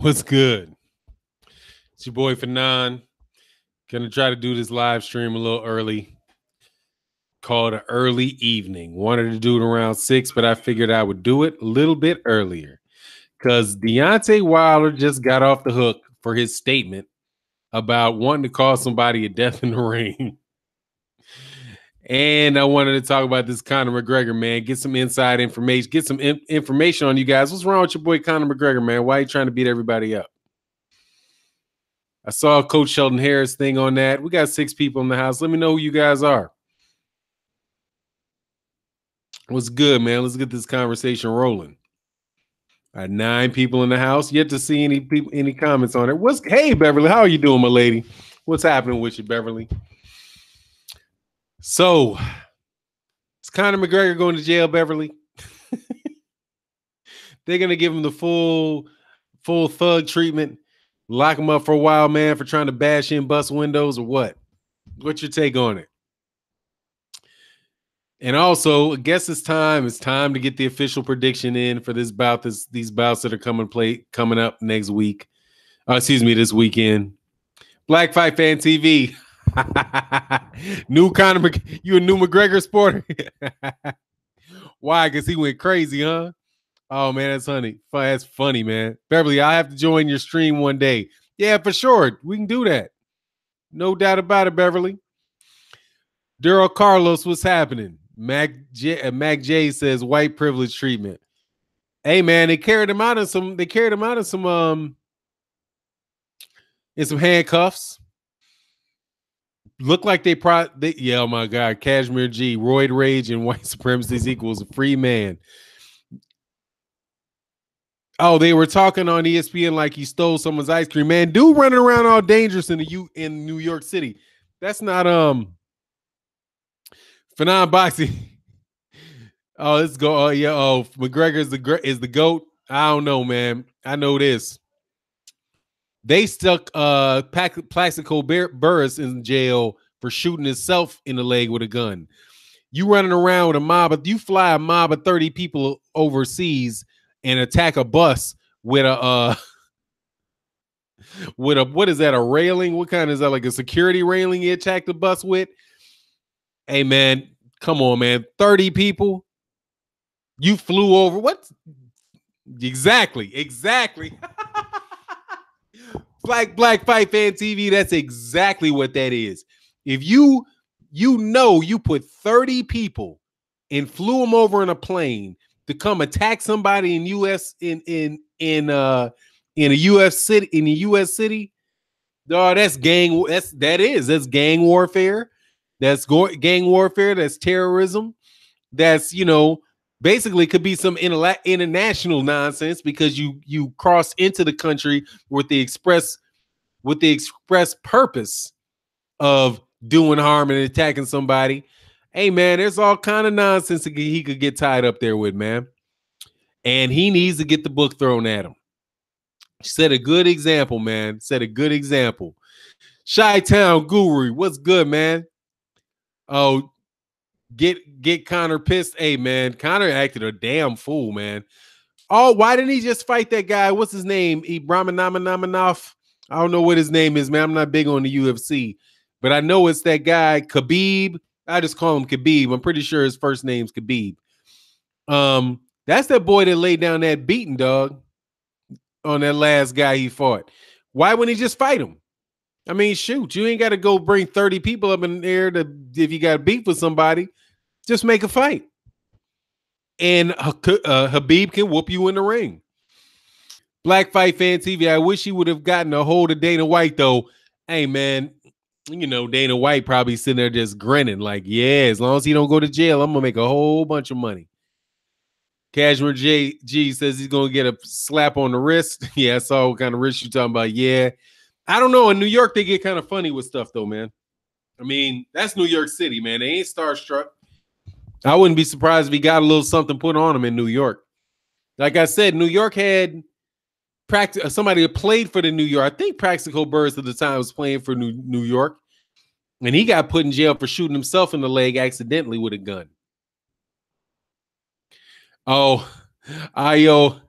What's good? It's your boy Fanon. Gonna try to do this live stream a little early. Called an early evening. Wanted to do it around 6, but I figured I would do it a little bit earlier. Because Deontay Wilder just got off the hook for his statement about wanting to call somebody a death in the ring. And I wanted to talk about this Conor McGregor, man. Get some inside information. Get some information on you guys. What's wrong with your boy Conor McGregor, man? Why are you trying to beat everybody up? I saw Coach Sheldon Harris thing on that. We got 6 people in the house. Let me know who you guys are. What's good, man? Let's get this conversation rolling. I had 9 people in the house. Yet to see any comments on it. Hey, Beverly, how are you doing, my lady? What's happening with you, Beverly? So, is Conor McGregor going to jail, Beverly? They're gonna give him the full thug treatment. Lock him up for a while, man, for trying to bash in bus windows or what? What's your take on it? And also, I guess it's time to get the official prediction in for this bout, these bouts that are coming up next week. This weekend. Black Fight Fan TV. You a new McGregor supporter? Why? Because he went crazy, huh? Oh, man, that's funny. That's funny, man. Beverly, I have to join your stream one day. Yeah, for sure. We can do that. No doubt about it, Beverly. Daryl Carlos, what's happening? Mac J says white privilege treatment. Hey, man, they carried him out in some handcuffs. Look like yeah, oh my God, Kashmir G, roid rage and white supremacy equals a free man. Oh, they were talking on ESPN like he stole someone's ice cream. Man, dude running around all dangerous in New York City. That's not Fanon boxing. Oh, let's go. Oh, yeah. Oh, McGregor is the GOAT. I don't know, man. I know this. They stuck Plaxico Burress in jail for shooting himself in the leg with a gun. You running around with you fly a mob of 30 people overseas and attack a bus with a what is that, a railing? What kind is that, like a security railing you attack the bus with? Hey, man, come on, man. 30 people. You flew over. What? Exactly. Black Fight Fan TV, that's exactly what that is. If you put 30 people and flew them over in a plane to come attack somebody in a US city, that's gang warfare. That's gang warfare. That's terrorism. That's, basically could be some international nonsense because you cross into the country with the express purpose of doing harm and attacking somebody. Hey, man, there's all kind of nonsense that he could get tied up there with, man. And he needs to get the book thrown at him. Set a good example, man. Set a good example. Chi-Town Guru, what's good, man? Oh, get Conor pissed. Hey, man, Conor acted a damn fool, man. Oh, why didn't he just fight that guy? What's his name? Ibrahimov. I don't know what his name is, man. I'm not big on the UFC, but I know it's that guy, Khabib. I just call him Khabib. I'm pretty sure his first name's Khabib. That's that boy that laid down that beating, dog, on that last guy he fought. Why wouldn't he just fight him? I mean, shoot, you ain't got to go bring 30 people up in there if you got beef with somebody. Just make a fight. And Khabib can whoop you in the ring. Black Fight Fan TV, I wish he would have gotten a hold of Dana White, though. Hey, man, Dana White probably sitting there just grinning like, yeah, as long as he don't go to jail, I'm going to make a whole bunch of money. Kashmir G says he's going to get a slap on the wrist. Yeah, I saw what kind of wrist you're talking about. Yeah. I don't know. In New York, they get kind of funny with stuff, though, man. I mean, that's New York City, man. They ain't starstruck. I wouldn't be surprised if he got a little something put on him in New York. Like I said, New York had somebody that played for the New York. I think Plaxico Burress at the time was playing for New York. And he got put in jail for shooting himself in the leg accidentally with a gun. Oh, Ayo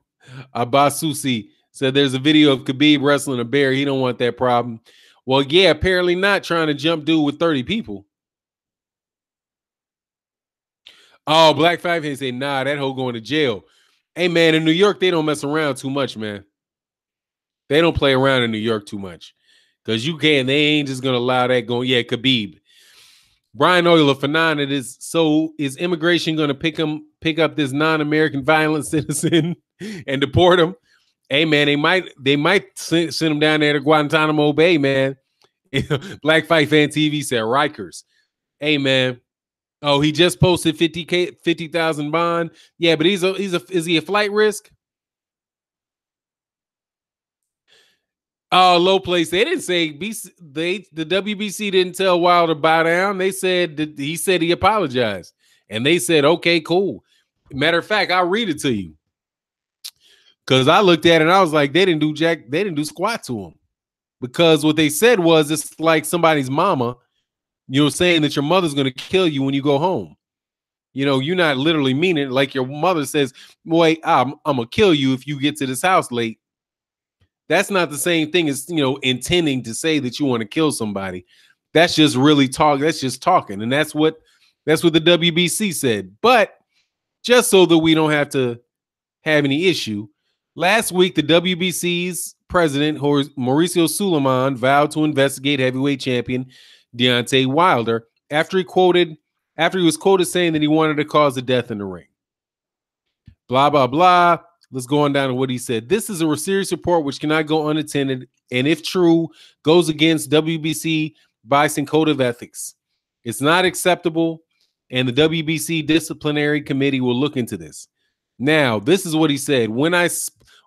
Abasusi Said there's a video of Khabib wrestling a bear. He don't want that problem. Well, yeah, apparently not, trying to jump dude with 30 people. Oh, Black Five Hands say, nah, that hoe going to jail. Hey, man, in New York, they don't mess around too much, man. They don't play around in New York too much. Because they ain't just going to allow that going. Yeah, Khabib. Brian Oyler, Fanon, is immigration going to pick up this non-American violent citizen and deport him? Hey, man, they might send him down there to Guantanamo Bay, man. Black Fight Fan TV said Rikers. Hey, man. Oh, he just posted 50,000 bond. Yeah, but is he a flight risk? Oh, low place. They didn't say the WBC didn't tell Wilder to bow down. They said he said he apologized, and they said okay, cool. Matter of fact, I'll read it to you because I looked at it and I was like, they didn't do squat to him, because what they said was it's like somebody's mama, saying that your mother's going to kill you when you go home. You're not literally meaning it. Like your mother says, boy, I'm gonna kill you if you get to this house late. That's not the same thing as, intending to say that you want to kill somebody. That's just really talk. That's just talking. And that's what the WBC said. But just so that we don't have to have any issue, last week, the WBC's president, Mauricio Suleiman, vowed to investigate heavyweight champion Deontay Wilder after he was quoted saying that he wanted to cause a death in the ring. Blah, blah, blah. Let's go on down to what he said. This is a serious report which cannot go unattended, and if true, goes against WBC Bison Code of Ethics. It's not acceptable, and the WBC Disciplinary Committee will look into this. Now, this is what he said.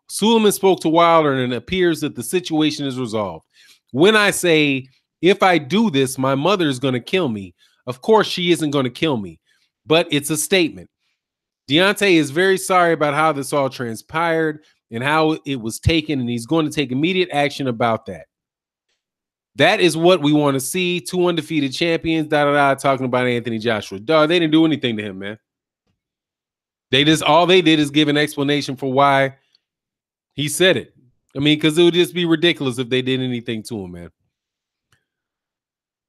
Suleiman spoke to Wilder, and it appears that the situation is resolved. When I say, if I do this, my mother is going to kill me, of course she isn't going to kill me, but it's a statement. Deontay is very sorry about how this all transpired and how it was taken, and he's going to take immediate action about that. That is what we want to see. 2 undefeated champions, talking about Anthony Joshua. Dog, they didn't do anything to him, man. All they did is give an explanation for why he said it. I mean, because it would just be ridiculous if they did anything to him, man.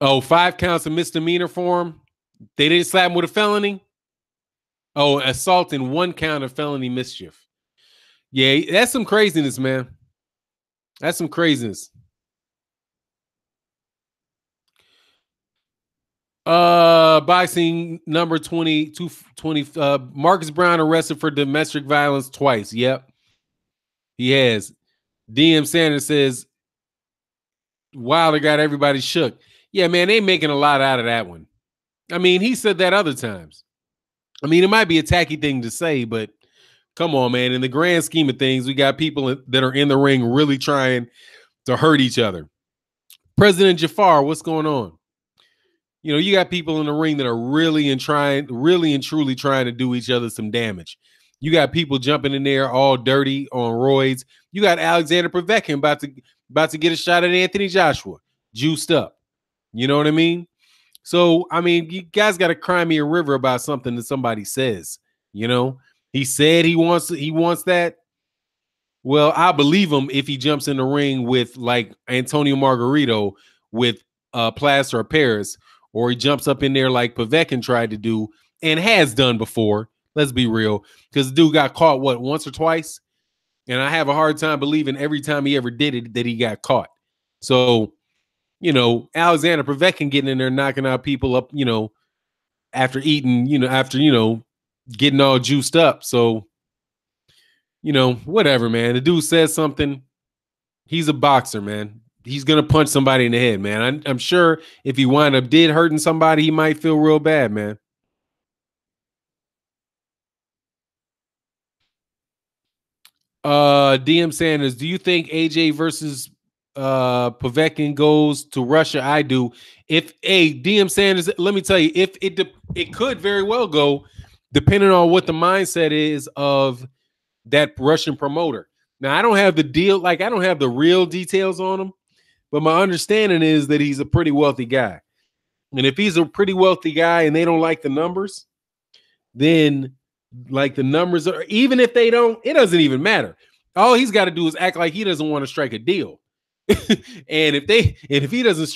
Oh, 5 counts of misdemeanor for him. They didn't slap him with a felony. Oh, assault and 1 count of felony mischief. Yeah, that's some craziness, man. That's some craziness. Boxing number 220. Marcus Brown arrested for domestic violence twice. Yep, he has. DM Sanders says Wilder got everybody shook. Yeah, man, they making a lot out of that one. I mean, he said that other times. I mean, it might be a tacky thing to say, but come on, man. In the grand scheme of things, we got people that are in the ring really trying to hurt each other. President Jafar, what's going on? You got people in the ring that are really and truly trying to do each other some damage. You got people jumping in there all dirty on roids. You got Alexander Povetkin about to get a shot at Anthony Joshua, juiced up. You know what I mean? So, I mean, you guys got to cry me a river about something that somebody says. He said he wants that. Well, I believe him if he jumps in the ring with like Antonio Margarito with plaster of Paris, or he jumps up in there like Povetkin tried to do and has done before. Let's be real, because the dude got caught once or twice, and I have a hard time believing every time he ever did it that he got caught. So, Alexander Povetkin getting in there knocking out people up, after eating, getting all juiced up. So, whatever, man. The dude says something. He's a boxer, man. He's going to punch somebody in the head, man. I'm sure if he wound up hurting somebody, he might feel real bad, man. DM Sanders, do you think AJ versus Povetkin goes to Russia? I do. DM Sanders, let me tell you, if it could very well go, depending on what the mindset is of that Russian promoter. Now, I don't have the deal, I don't have the real details on him, but my understanding is that he's a pretty wealthy guy. And if he's a pretty wealthy guy and they don't like the numbers, then the numbers are, even if they don't, it doesn't even matter. All he's got to do is act like he doesn't want to strike a deal. And if he doesn't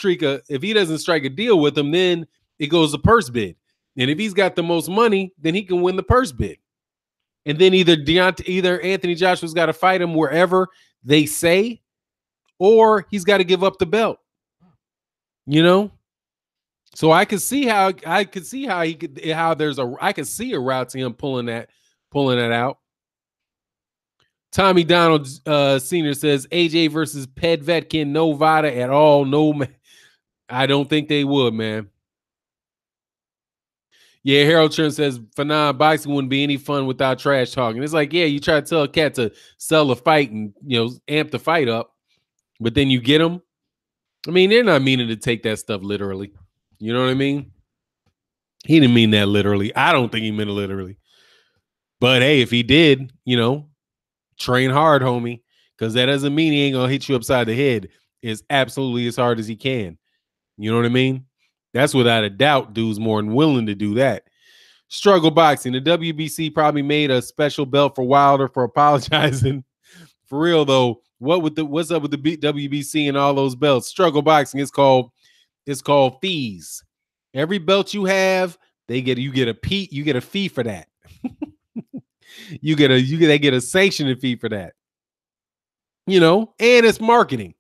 strike a deal with them, then it goes to purse bid. And if he's got the most money, then he can win the purse bid. And then either Anthony Joshua's got to fight him wherever they say, or he's got to give up the belt. You know? So I could see how I could see a route to him pulling that out. Tommy Donald Sr. says AJ versus Povetkin, no Vada at all. No, man. I don't think they would, man. Yeah, Harold Churn says Fanon, boxing wouldn't be any fun without trash talking. It's like, yeah, you try to tell a cat to sell a fight and amp the fight up, but then you get them. I mean, they're not meaning to take that stuff literally. You know what I mean? He didn't mean that literally. I don't think he meant it literally. But hey, if he did, train hard, homie, because that doesn't mean he ain't gonna hit you upside the head. It's absolutely as hard as he can. You know what I mean? That's without a doubt. Dude's more than willing to do that. Struggle boxing. The WBC probably made a special belt for Wilder for apologizing. For real though, what's up with the WBC and all those belts? Struggle boxing. It's called fees. Every belt you have, you get a fee for that. They get a sanctioning fee for that. And it's marketing.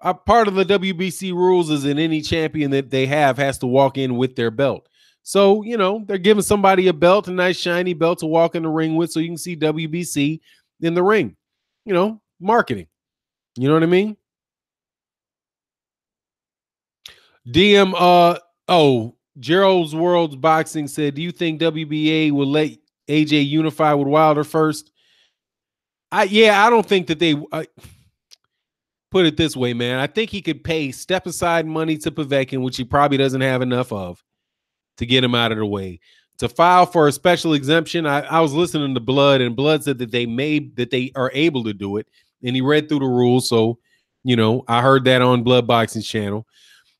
A part of the WBC rules is that any champion that they have has to walk in with their belt. So, they're giving somebody a belt, a nice shiny belt to walk in the ring with so you can see WBC in the ring. Marketing. You know what I mean? Gerald's World's Boxing said, do you think WBA will let AJ unify with Wilder first? I don't think that they put it this way, man. I think he could pay step aside money to Povetkin, which he probably doesn't have enough of, to get him out of the way. To file for a special exemption, I was listening to Blood, and Blood said that they are able to do it, and he read through the rules. So, I heard that on Blood Boxing's channel.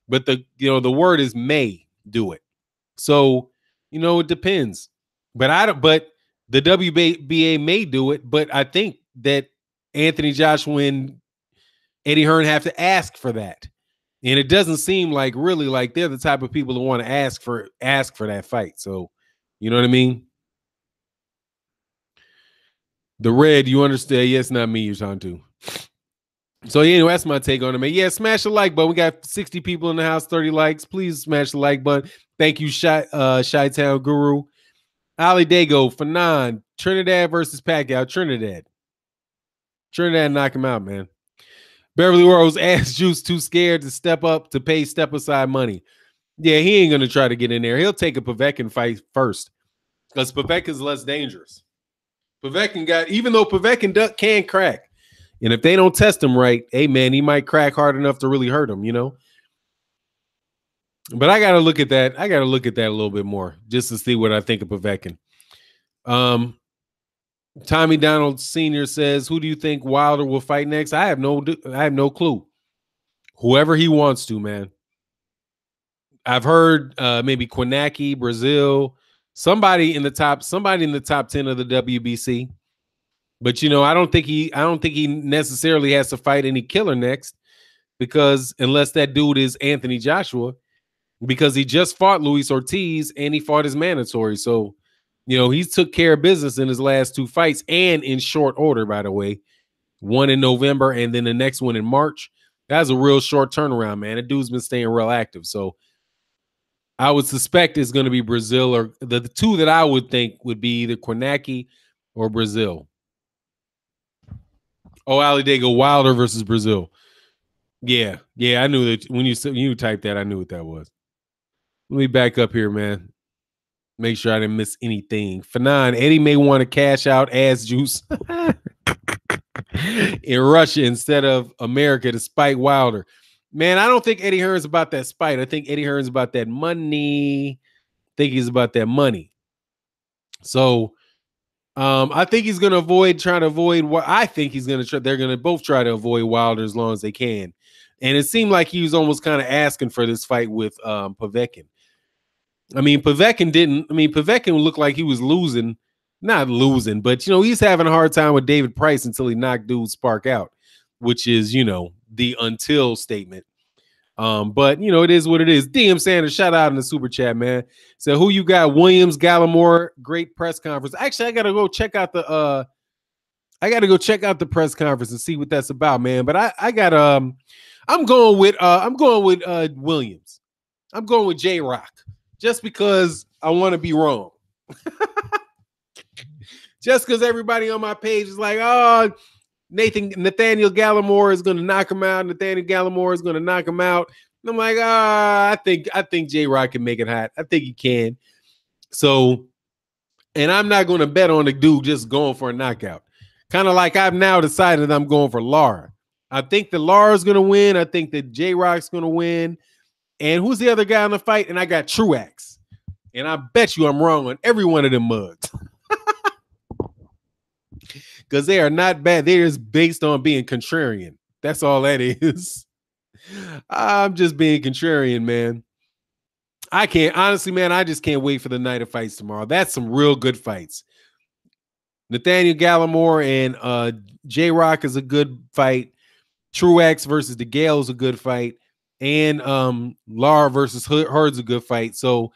But the word is may do it. So, it depends. But the WBA may do it, but I think that Anthony Joshua and Eddie Hearn have to ask for that. And it doesn't seem like really like they're the type of people who want to ask for that fight. So, you know what I mean? The Red, you understand? Yes, not me you're talking to. So, anyway, that's my take on it, man. Yeah, smash the like button. We got 60 people in the house, 30 likes. Please smash the like button. Thank you, Chi-Town Guru. Ali Dago, Fanon, Trinidad versus Pacquiao. Trinidad knock him out, man. Beverly Rose, ass juice too scared to step up to pay step aside money. Yeah, he ain't going to try to get in there. He'll take a Povetkin fight first because Povetkin's less dangerous. Even though Povetkin can crack, and if they don't test him right, hey, man, he might crack hard enough to really hurt him, But I got to look at that. I got to look at that a little bit more just to see what I think of Povetkin. Tommy Donald Sr. says, who do you think Wilder will fight next? I have no clue. Whoever he wants to, man. I've heard maybe Quinaki, Brazil, somebody in the top 10 of the WBC. But I don't think he necessarily has to fight any killer next, because unless that dude is Anthony Joshua, because he just fought Luis Ortiz and he fought his mandatory. So, he's took care of business in his last two fights, and in short order, by the way. One in November and then the next one in March. That's a real short turnaround, man. The dude's been staying real active. So I would suspect it's going to be Brazil, or the two that I would think would be either Quinaki or Brazil. Oh, Ali Dago, Wilder versus Brazil. Yeah, I knew that when you typed that, I knew what that was. Let me back up here, man. Make sure I didn't miss anything. Fanon, Eddie may want to cash out ass juice in Russia instead of America to spite Wilder. Man, I don't think Eddie Hearn's about that spite. I think Eddie Hearn's about that money. I think he's about that money. So I think he's going to try to avoid what I think he's going to try. They're going to both try to avoid Wilder as long as they can. And it seemed like he was almost kind of asking for this fight with Povetkin. Povetkin looked like he was losing not losing, but he's having a hard time with David Price until he knocked dude Spark out, which is the until statement. But it is what it is. DM Sanders, shout out in the super chat, man. So who you got? Williams, Gallimore, great press conference. Actually, I gotta go check out the press conference and see what that's about, man. But I got I'm going with Williams. I'm going with J-Rock just because I want to be wrong. Just because everybody on my page is like, oh, Nathaniel Gallimore is going to knock him out. Nathaniel Gallimore is going to knock him out. And I'm like, I think J-Rock can make it hot. I think he can. So, and I'm not going to bet on the dude just going for a knockout. Kind of like I've now decided I'm going for Lara. I think that Lara's going to win. I think that J-Rock's going to win. And who's the other guy in the fight? And I got Truax. And I bet you I'm wrong on every one of them mugs. Because they are not bad. They're just based on being contrarian. That's all that is. I'm just being contrarian, man. I can't, honestly, man, I just can't wait for the night of fights tomorrow. That's some real good fights. Nathaniel Gallimore and J-Rock is a good fight. Truax versus DeGale is a good fight. And Lara versus Hurd's a good fight. So,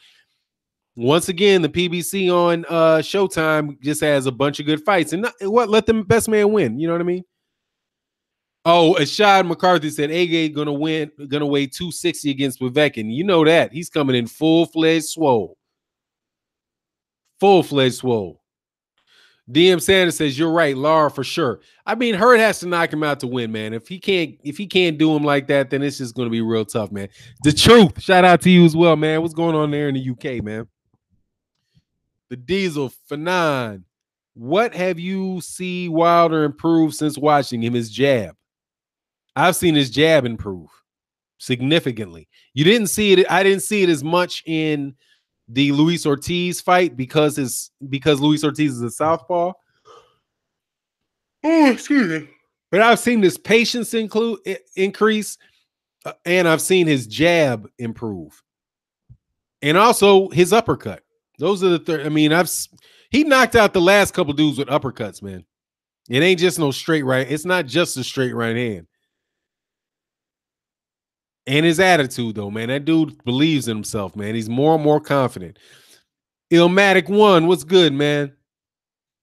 once again, the PBC on Showtime just has a bunch of good fights. And let the best man win. You know what I mean? Oh, Ashad McCarthy said Age gonna weigh 260 against Povetkin. You know that. He's coming in full-fledged swole. Full-fledged swole. DM Sanders says, you're right, Lara for sure. I mean, Hurd has to knock him out to win, man. If he can't do him like that, then it's just gonna be real tough, man. The truth. Shout out to you as well, man. What's going on there in the UK, man? The Diesel, Fanon. What have you seen Wilder improve since watching him? His jab. I've seen his jab improve significantly. You didn't see it. I didn't see it as much in the Luis Ortiz fight because Luis Ortiz is a southpaw. Oh, excuse me. But I've seen his patience increase, and I've seen his jab improve, and also his uppercut. Those are the I mean, he knocked out the last couple dudes with uppercuts, man. It ain't just no straight right. It's not just a straight right hand. And his attitude, though, man. That dude believes in himself, man. He's more and more confident. Illmatic 1, what's good, man?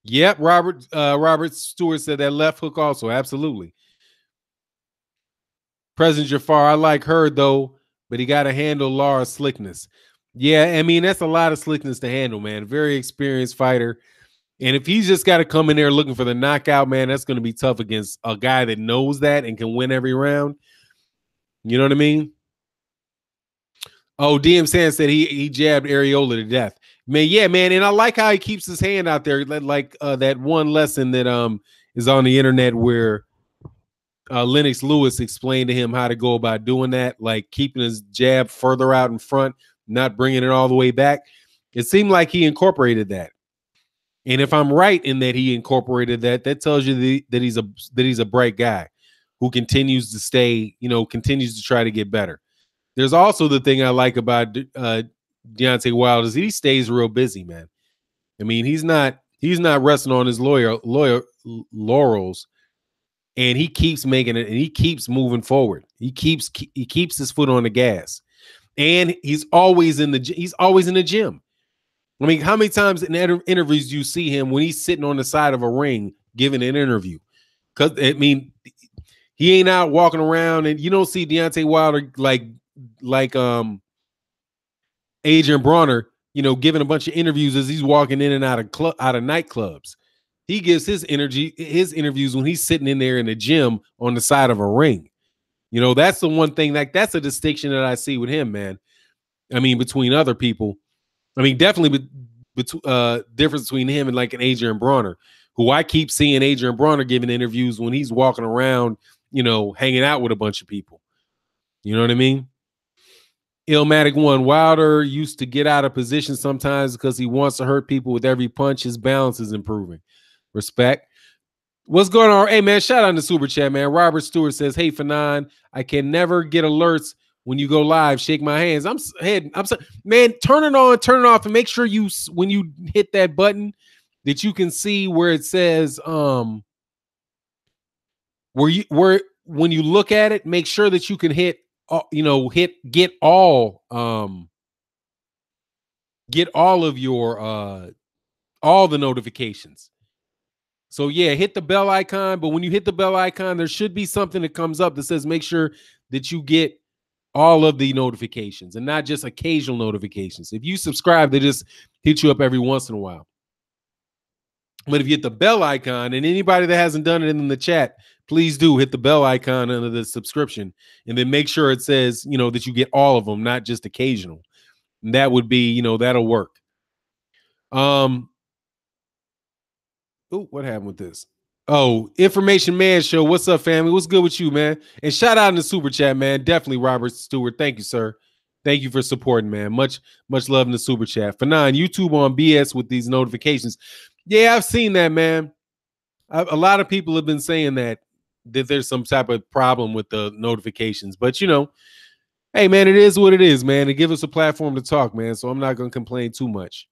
Yep, Robert Stewart said that left hook also. Absolutely. President Jafar, I like her, though, but he got to handle Lara's slickness. Yeah, I mean, that's a lot of slickness to handle, man. Very experienced fighter. And if he's just got to come in there looking for the knockout, man, that's going to be tough against a guy that knows that and can win every round. You know what I mean? Oh, DM Sand said he jabbed Areola to death. Man, yeah, man. And I like how he keeps his hand out there. Like that one lesson that is on the internet where Lennox Lewis explained to him how to go about doing that, like keeping his jab further out in front, not bringing it all the way back. It seemed like he incorporated that. And if I'm right in that he incorporated that, that tells you that he's a bright guy who continues to stay, continues to try to get better. There's also the thing I like about Deontay Wilder is he stays real busy, man. I mean, he's not resting on his laurels, and he keeps making it, and he keeps moving forward. He keeps his foot on the gas, and he's always in the gym. I mean, how many times in interviews do you see him when he's sitting on the side of a ring giving an interview? Because I mean, he ain't out walking around, and you don't see Deontay Wilder like Adrian Bronner, giving a bunch of interviews as he's walking in and out of nightclubs. He gives his interviews when he's sitting in there in the gym on the side of a ring. That's the one thing, that's a distinction that I see with him, man. I mean, between other people. I mean, definitely difference between him and like an Adrian Bronner, who I keep seeing Adrian Bronner giving interviews when he's walking around, hanging out with a bunch of people. You know what I mean? Illmatic 1, Wilder used to get out of position sometimes because he wants to hurt people with every punch. His balance is improving. Respect. What's going on? Hey, man, shout out to Super Chat, man. Robert Stewart says, hey, Fanon, I can never get alerts when you go live. Shake my hands. Man, turn it on, turn it off, and make sure when you hit that button that you can see where it says where when you look at it, make sure that you can hit get all of your all the notifications. So yeah, hit the bell icon, but when you hit the bell icon, there should be something that comes up that says make sure that you get all of the notifications and not just occasional notifications. If you subscribe, they just hit you up every once in a while. But if you hit the bell icon, and anybody that hasn't done it in the chat, please do hit the bell icon under the subscription, and then make sure it says, that you get all of them, not just occasional. And that would be, that'll work. What happened with this? Oh, Information Man Show. What's up, family? What's good with you, man? And shout out in the super chat, man. Definitely Robert Stewart. Thank you, sir. Thank you for supporting, man. Much love in the super chat. For YouTube on BS with these notifications. Yeah, I've seen that, man. A lot of people have been saying that there's some type of problem with the notifications. But, hey, man, it is what it is, man. It gives us a platform to talk, man. So I'm not going to complain too much.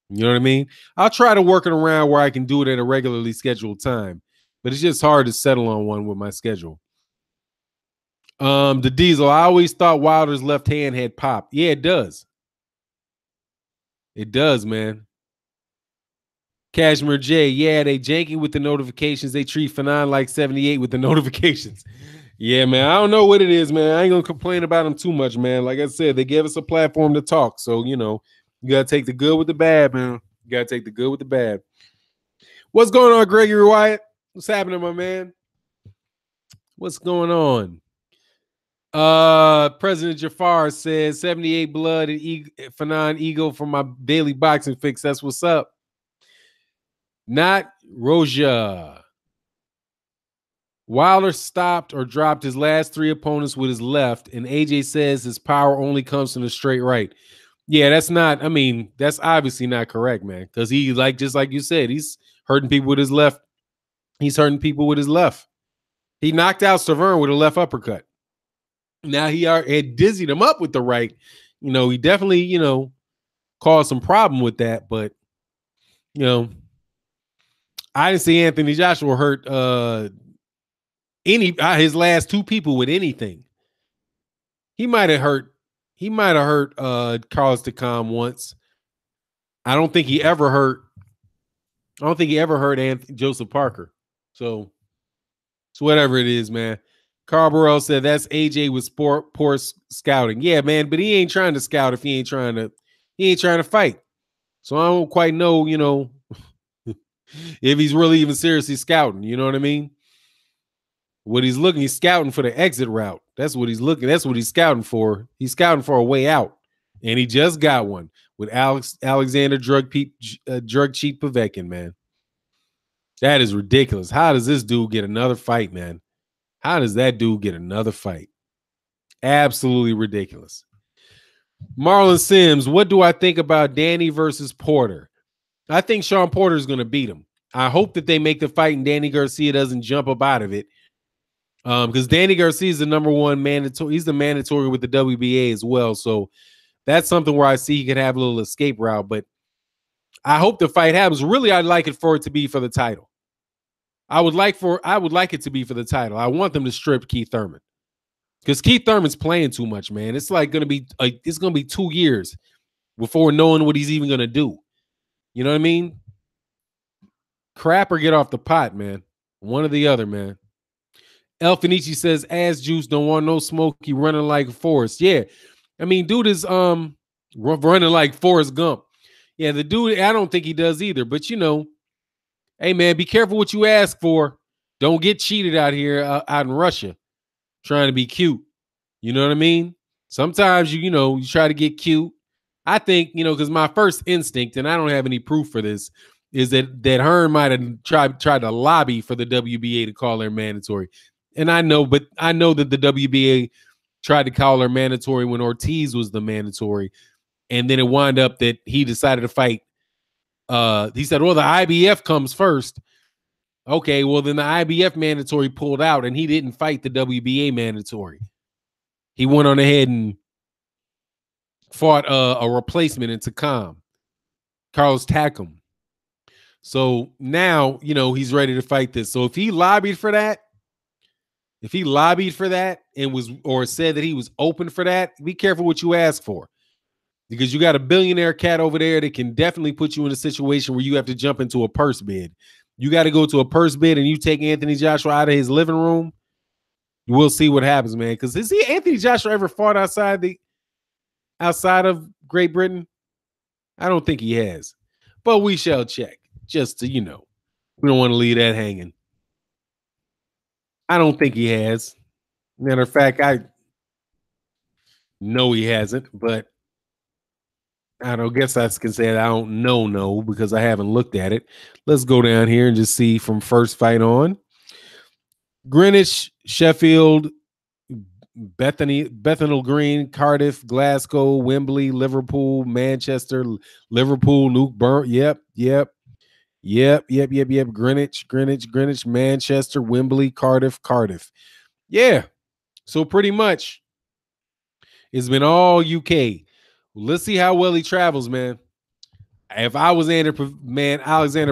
You know what I mean? I'll try to work it around where I can do it at a regularly scheduled time, but it's just hard to settle on one with my schedule. The Diesel, I always thought Wilder's left hand had pop. Yeah, it does. It does, man. Cashmere J, yeah, they janky with the notifications. They treat Fanon like 78 with the notifications. Yeah, man, I don't know what it is, man. I ain't gonna complain about them too much, man. Like I said, they gave us a platform to talk, so you got to take the good with the bad, man. You got to take the good with the bad. What's going on, Gregory Wyatt? What's happening, my man? What's going on? President Jafar says 78 blood and Fanon ego for my daily boxing fix. That's what's up. Not Roja. Wilder stopped or dropped his last 3 opponents with his left, and AJ says his power only comes from the straight right. Yeah, that's obviously not correct, man. Because he, just like you said, he's hurting people with his left. He's hurting people with his left. He knocked out Thurman with a left uppercut. Now he had dizzied him up with the right. He definitely, caused some problem with that. But, I didn't see Anthony Joshua hurt his last 2 people with anything. He might have hurt Carlos Takam once. I don't think he ever hurt Joseph Parker. So it's whatever it is, man. Carl Burrell said that's AJ with poor scouting. Yeah, man, but he ain't trying to scout if he ain't trying to fight. So I don't quite know, if he's really even seriously scouting. You know what I mean? What he's scouting for the exit route. That's what he's looking. That's what he's scouting for. He's scouting for a way out, and he just got one with Alexander drug cheat Povetkin, man. That is ridiculous. How does this dude get another fight, man? How does that dude get another fight? Absolutely ridiculous. Marlon Sims, what do I think about Danny versus Porter? I think Sean Porter is going to beat him. I hope that they make the fight and Danny Garcia doesn't jump up out of it. Because Danny Garcia is the #1 mandatory. He's the mandatory with the WBA as well. So that's something where I see he could have a little escape route. But I hope the fight happens. Really, I'd like it for it to be for the title. I would like it to be for the title. I want them to strip Keith Thurman. Because Keith Thurman's playing too much, man. It's like it's gonna be 2 years before knowing what he's even gonna do. You know what I mean? Crap or get off the pot, man. One or the other, man. El Finici says, ass juice, don't want no smoke. He running like Forrest. Yeah. I mean, dude is running like Forrest Gump. Yeah, the dude, I don't think he does either. But, hey, man, be careful what you ask for. Don't get cheated out here out in Russia trying to be cute. You know what I mean? Sometimes, you try to get cute. I think, because my first instinct, and I don't have any proof for this, is that Hearn might have tried to lobby for the WBA to call their mandatory. And I know that the WBA tried to call her mandatory when Ortiz was the mandatory. And then it wound up that he decided to fight. He said, well, the IBF comes first. Okay, well, then the IBF mandatory pulled out and he didn't fight the WBA mandatory. He went on ahead and fought a replacement in Takam, Carlos Takam. So now, he's ready to fight this. So if he lobbied for that, and was, or said that he was open for that, be careful what you ask for. Because you got a billionaire cat over there that can definitely put you in a situation where you have to jump into a purse bid. You got to go to a purse bid and you take Anthony Joshua out of his living room. We'll see what happens, man. Because has Anthony Joshua ever fought outside of Great Britain? I don't think he has. But we shall check. Just to, we don't want to leave that hanging. I don't think he has. Matter of fact, I know he hasn't, but I don't guess I can say that I don't know because I haven't looked at it. Let's go down here and just see from first fight on. Greenwich, Sheffield, Bethnal Green, Cardiff, Glasgow, Wembley, Liverpool, Manchester, Liverpool, Newburn. Yep. Greenwich, Manchester, Wembley, Cardiff. Yeah. So pretty much it's been all UK. Let's see how well he travels, man. If I was Alexander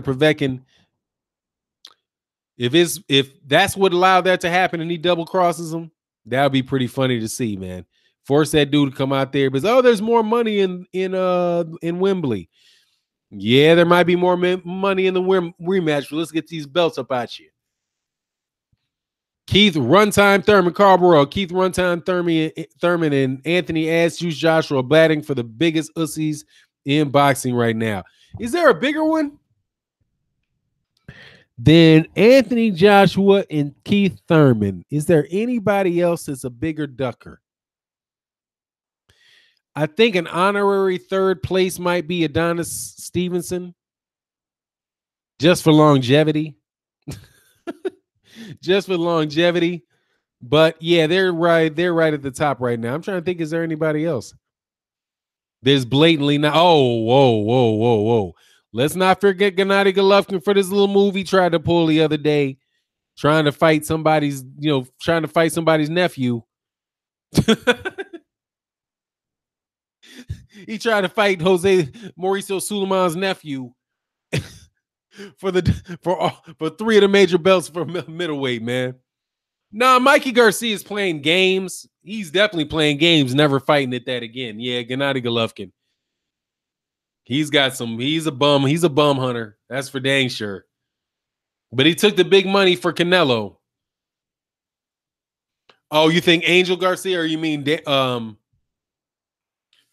Povetkin, if that's what allowed that to happen and he double crosses him, that would be pretty funny to see, man. Force that dude to come out there because there's more money in Wembley. Yeah, there might be more money in the rematch, but let's get these belts up at you. Keith Runtime Thurman Carborough, Keith Runtime Thurman, and Anthony Ass Juice Joshua batting for the biggest ussies in boxing right now. Is there a bigger one than Anthony Joshua and Keith Thurman? Is there anybody else that's a bigger ducker? I think an honorary third place might be Adonis Stevenson, just for longevity. Just for longevity. But yeah, they're right at the top right now. I'm trying to think, is there anybody else? There's blatantly not. Oh, whoa. Let's not forget Gennady Golovkin for this little move he tried to pull the other day, trying to fight somebody's nephew. He tried to fight Mauricio Sulaiman's nephew for 3 of the major belts for middleweight, man. Nah, Mikey Garcia is playing games. He's definitely playing games, never fighting at that again. Yeah, Gennady Golovkin. He's a bum hunter. That's for dang sure. But he took the big money for Canelo. Oh, you think Angel Garcia, or you mean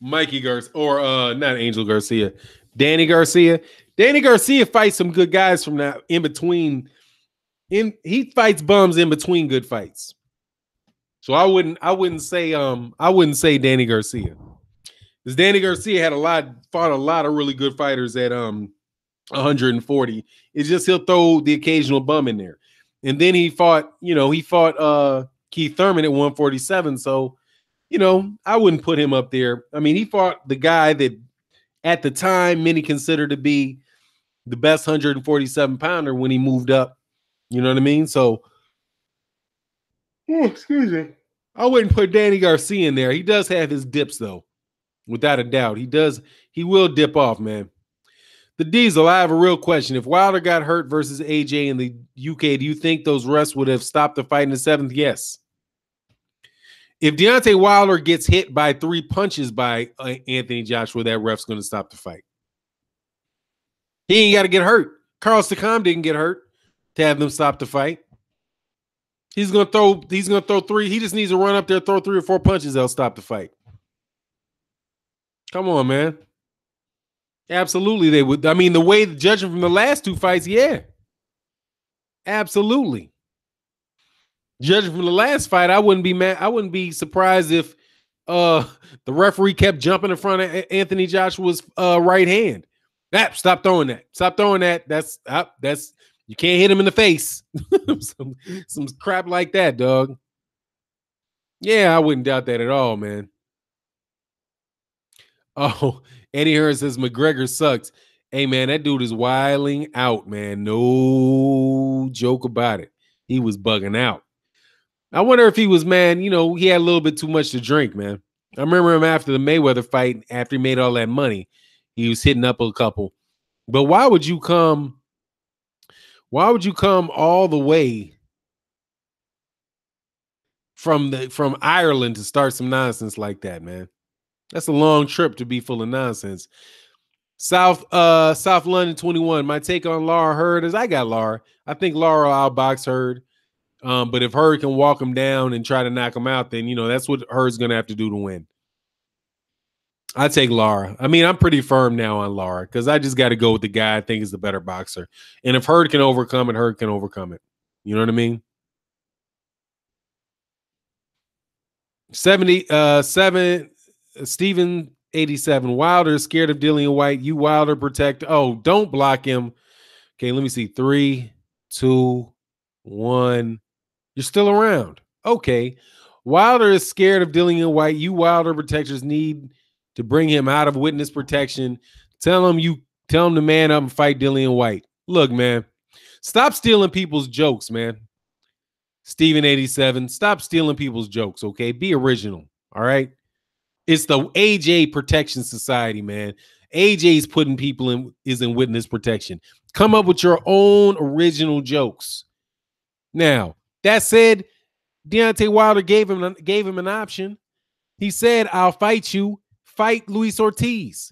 Mikey Garcia, or not Angel Garcia, Danny Garcia? Danny Garcia fights some good guys from that in between. He fights bums in between good fights. So I wouldn't say Danny Garcia. Because Danny Garcia fought a lot of really good fighters at 140. It's just he'll throw the occasional bum in there. And then he fought Keith Thurman at 147. So, I wouldn't put him up there. I mean, he fought the guy that at the time many considered to be the best 147 pounder when he moved up. You know what I mean? So, excuse me. I wouldn't put Danny Garcia in there. He does have his dips, though. Without a doubt. He will dip off, man. The Diesel, I have a real question. If Wilder got hurt versus AJ in the UK, do you think those refs would have stopped the fight in the 7th? Yes. If Deontay Wilder gets hit by 3 punches by Anthony Joshua, that ref's going to stop the fight. He ain't got to get hurt. Carl Stakam didn't get hurt to have them stop the fight. He's gonna throw 3. He just needs to run up there, throw 3 or 4 punches, they'll stop the fight. Come on, man. Absolutely, they would. I mean, the way judging from the last 2 fights, yeah. Absolutely. Judging from the last fight, I wouldn't be mad. I wouldn't be surprised if the referee kept jumping in front of Anthony Joshua's right hand. Stop throwing that. Stop throwing that. That's you can't hit him in the face. some crap like that, dog. Yeah, I wouldn't doubt that at all, man. Oh, Eddie Hearn says McGregor sucks. Hey, man, that dude is wilding out, man. No joke about it. He was bugging out. I wonder if he was, man, he had a little bit too much to drink, man. I remember him after the Mayweather fight, after he made all that money, he was hitting up a couple. But why would you come Why would you come all the way from Ireland to start some nonsense like that, man? That's a long trip to be full of nonsense. South London 21. My take on Lara Hurd is I got Lara. I think Lara will outbox Hurd. But if Hurd can walk him down and try to knock him out, then that's what Hurd's gonna have to do to win. I take Lara. I mean, I'm pretty firm now on Lara because I just got to go with the guy I think is the better boxer. And if Hurd can overcome it, Hurd can overcome it. You know what I mean? 77 Steven 87. Wilder is scared of Dillian White. You Wilder protect. Oh, don't block him. Okay, let me see. 3, 2, 1. You're still around. Okay. Wilder is scared of Dillian White. You Wilder protectors need to bring him out of witness protection. Tell him to man up and fight Dillian White. Look, man, stop stealing people's jokes, man. Steven 87, stop stealing people's jokes, okay? Be original, all right? It's the AJ Protection Society, man. AJ's putting people in witness protection. Come up with your own original jokes. Now, that said, Deontay Wilder gave him an option. He said, I'll fight you. Fight Luis Ortiz.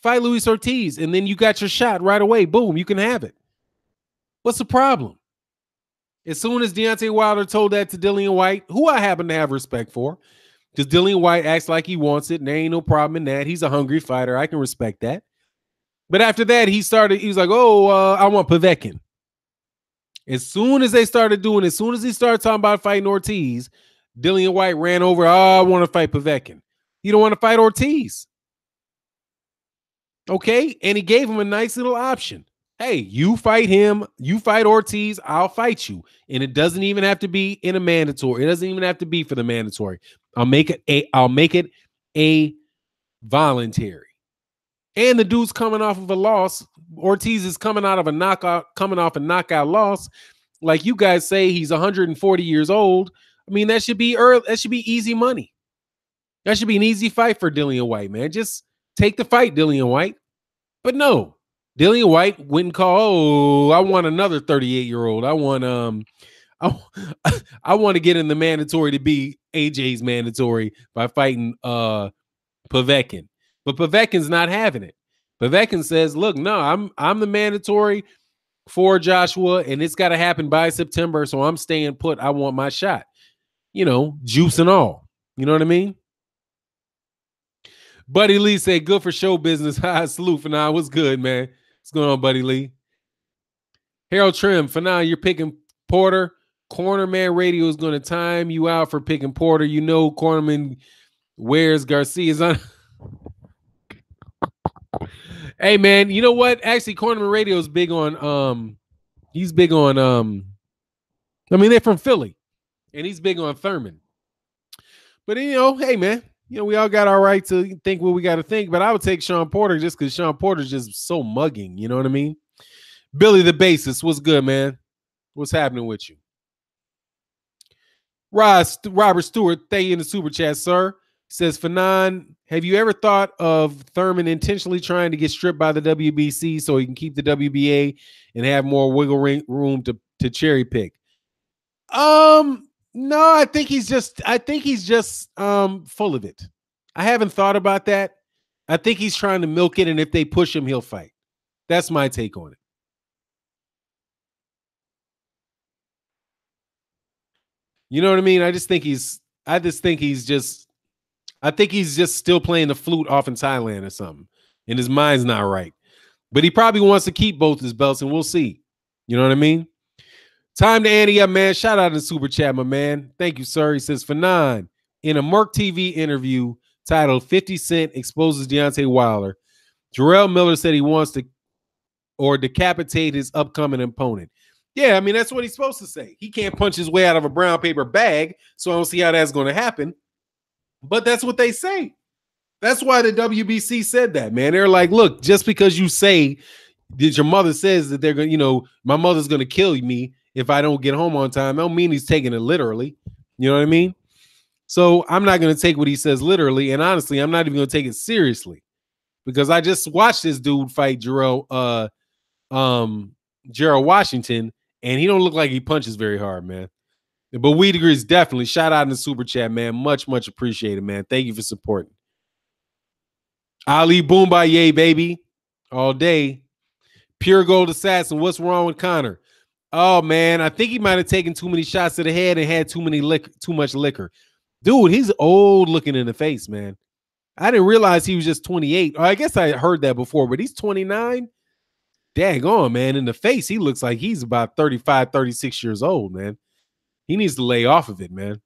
Fight Luis Ortiz. And then you got your shot right away. Boom, you can have it. What's the problem? As soon as Deontay Wilder told that to Dillian White, who I happen to have respect for, because Dillian White acts like he wants it, and there ain't no problem in that. He's a hungry fighter. I can respect that. But after that, he was like, I want Povetkin. As soon as they started doing, as soon as he started talking about fighting Ortiz, Dillian White ran over, I want to fight Povetkin. You don't want to fight Ortiz. Okay? And he gave him a nice little option. Hey, you fight him, you fight Ortiz, I'll fight you. And it doesn't even have to be in a mandatory. It doesn't even have to be for the mandatory. I'll make it a voluntary. And the dude's coming off of a loss. Ortiz is coming off a knockout loss. Like you guys say, he's 140 years old. I mean, that should be easy money. That should be an easy fight for Dillian White, man. Just take the fight, Dillian White. But no, Dillian White wouldn't call, I want another 38-year-old. I want to get in the mandatory to be AJ's mandatory by fighting Povetkin. But Povetkin's not having it. Povetkin says, look, no, I'm the mandatory for Joshua, and it's got to happen by September, so I'm staying put. I want my shot. Juice and all. You know what I mean? Buddy Lee said, good for show business. Hi, salute for now. What's good, man? What's going on, Buddy Lee? Harold Trim, for now, you're picking Porter. Cornerman Radio is going to time you out for picking Porter. Cornerman wears Garcia's on. Hey, man, you know what? Actually, Cornerman Radio is big on, he's big on, they're from Philly, and he's big on Thurman. But, hey, man, we all got our right to think what we got to think, but I would take Sean Porter just because Sean Porter's just so mugging, you know what I mean? Billy the Bassist, what's good, man? What's happening with you? Robert Stewart, thank you in the super chat, sir. Says, Fanon, have you ever thought of Thurman intentionally trying to get stripped by the WBC so he can keep the WBA and have more wiggle room to cherry pick? No, I think he's just full of it. I haven't thought about that. I think he's trying to milk it, and if they push him, he'll fight. That's my take on it. You know what I mean? I think he's just still playing the flute off in Thailand or something, and his mind's not right. But he probably wants to keep both his belts, and we'll see. You know what I mean? Time to ante up, man. Shout out in the super chat, my man. Thank you, sir. He says, Fanon, in a Merck TV interview titled 50 Cent Exposes Deontay Wilder, Jarrell Miller said he wants to decapitate his upcoming opponent. Yeah, I mean, that's what he's supposed to say. He can't punch his way out of a brown paper bag, so I don't see how that's going to happen. But that's what they say. That's why the WBC said that, man. They're like, look, just because you say that your mother says that they're going to, my mother's going to kill me if I don't get home on time, I don't mean he's taking it literally. You know what I mean? So I'm not going to take what he says literally. And honestly, I'm not even going to take it seriously because I just watched this dude fight Jarrell Gerald Washington, and he don't look like he punches very hard, man. But Weed agrees definitely. Shout out in the super chat, man. Much, much appreciated, man. Thank you for supporting. Ali Boombaye, baby. All day. Pure Gold Assassin. What's wrong with Conor? Oh, man. I think he might have taken too many shots to the head and had too much liquor. Dude, he's old looking in the face, man. I didn't realize he was just 28. I guess I heard that before, but he's 29. Dang on, man. In the face, he looks like he's about 35, 36 years old, man. He needs to lay off of it, man.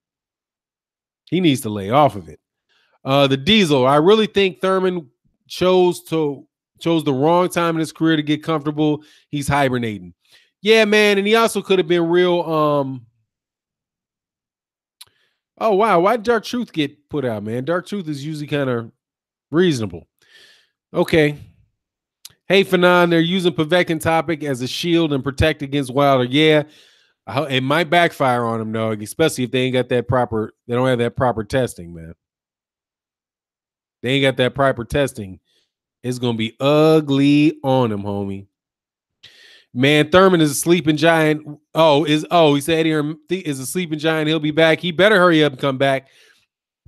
He needs to lay off of it. The Diesel. I really think Thurman chose the wrong time in his career to get comfortable. He's hibernating. Yeah, man. And he also could have been real. Oh, wow. Why did Dark Truth get put out, man? Dark Truth is usually kind of reasonable. Okay. Hey, Fanon, they're using Povetkin topic as a shield and protect against Wilder. Yeah, it might backfire on him, though, especially if they ain't got that proper, they don't have that proper testing, man. They ain't got that proper testing. It's going to be ugly on him, homie. Man, Thurman is a sleeping giant. He said Eddie is a sleeping giant. He'll be back. He better hurry up and come back.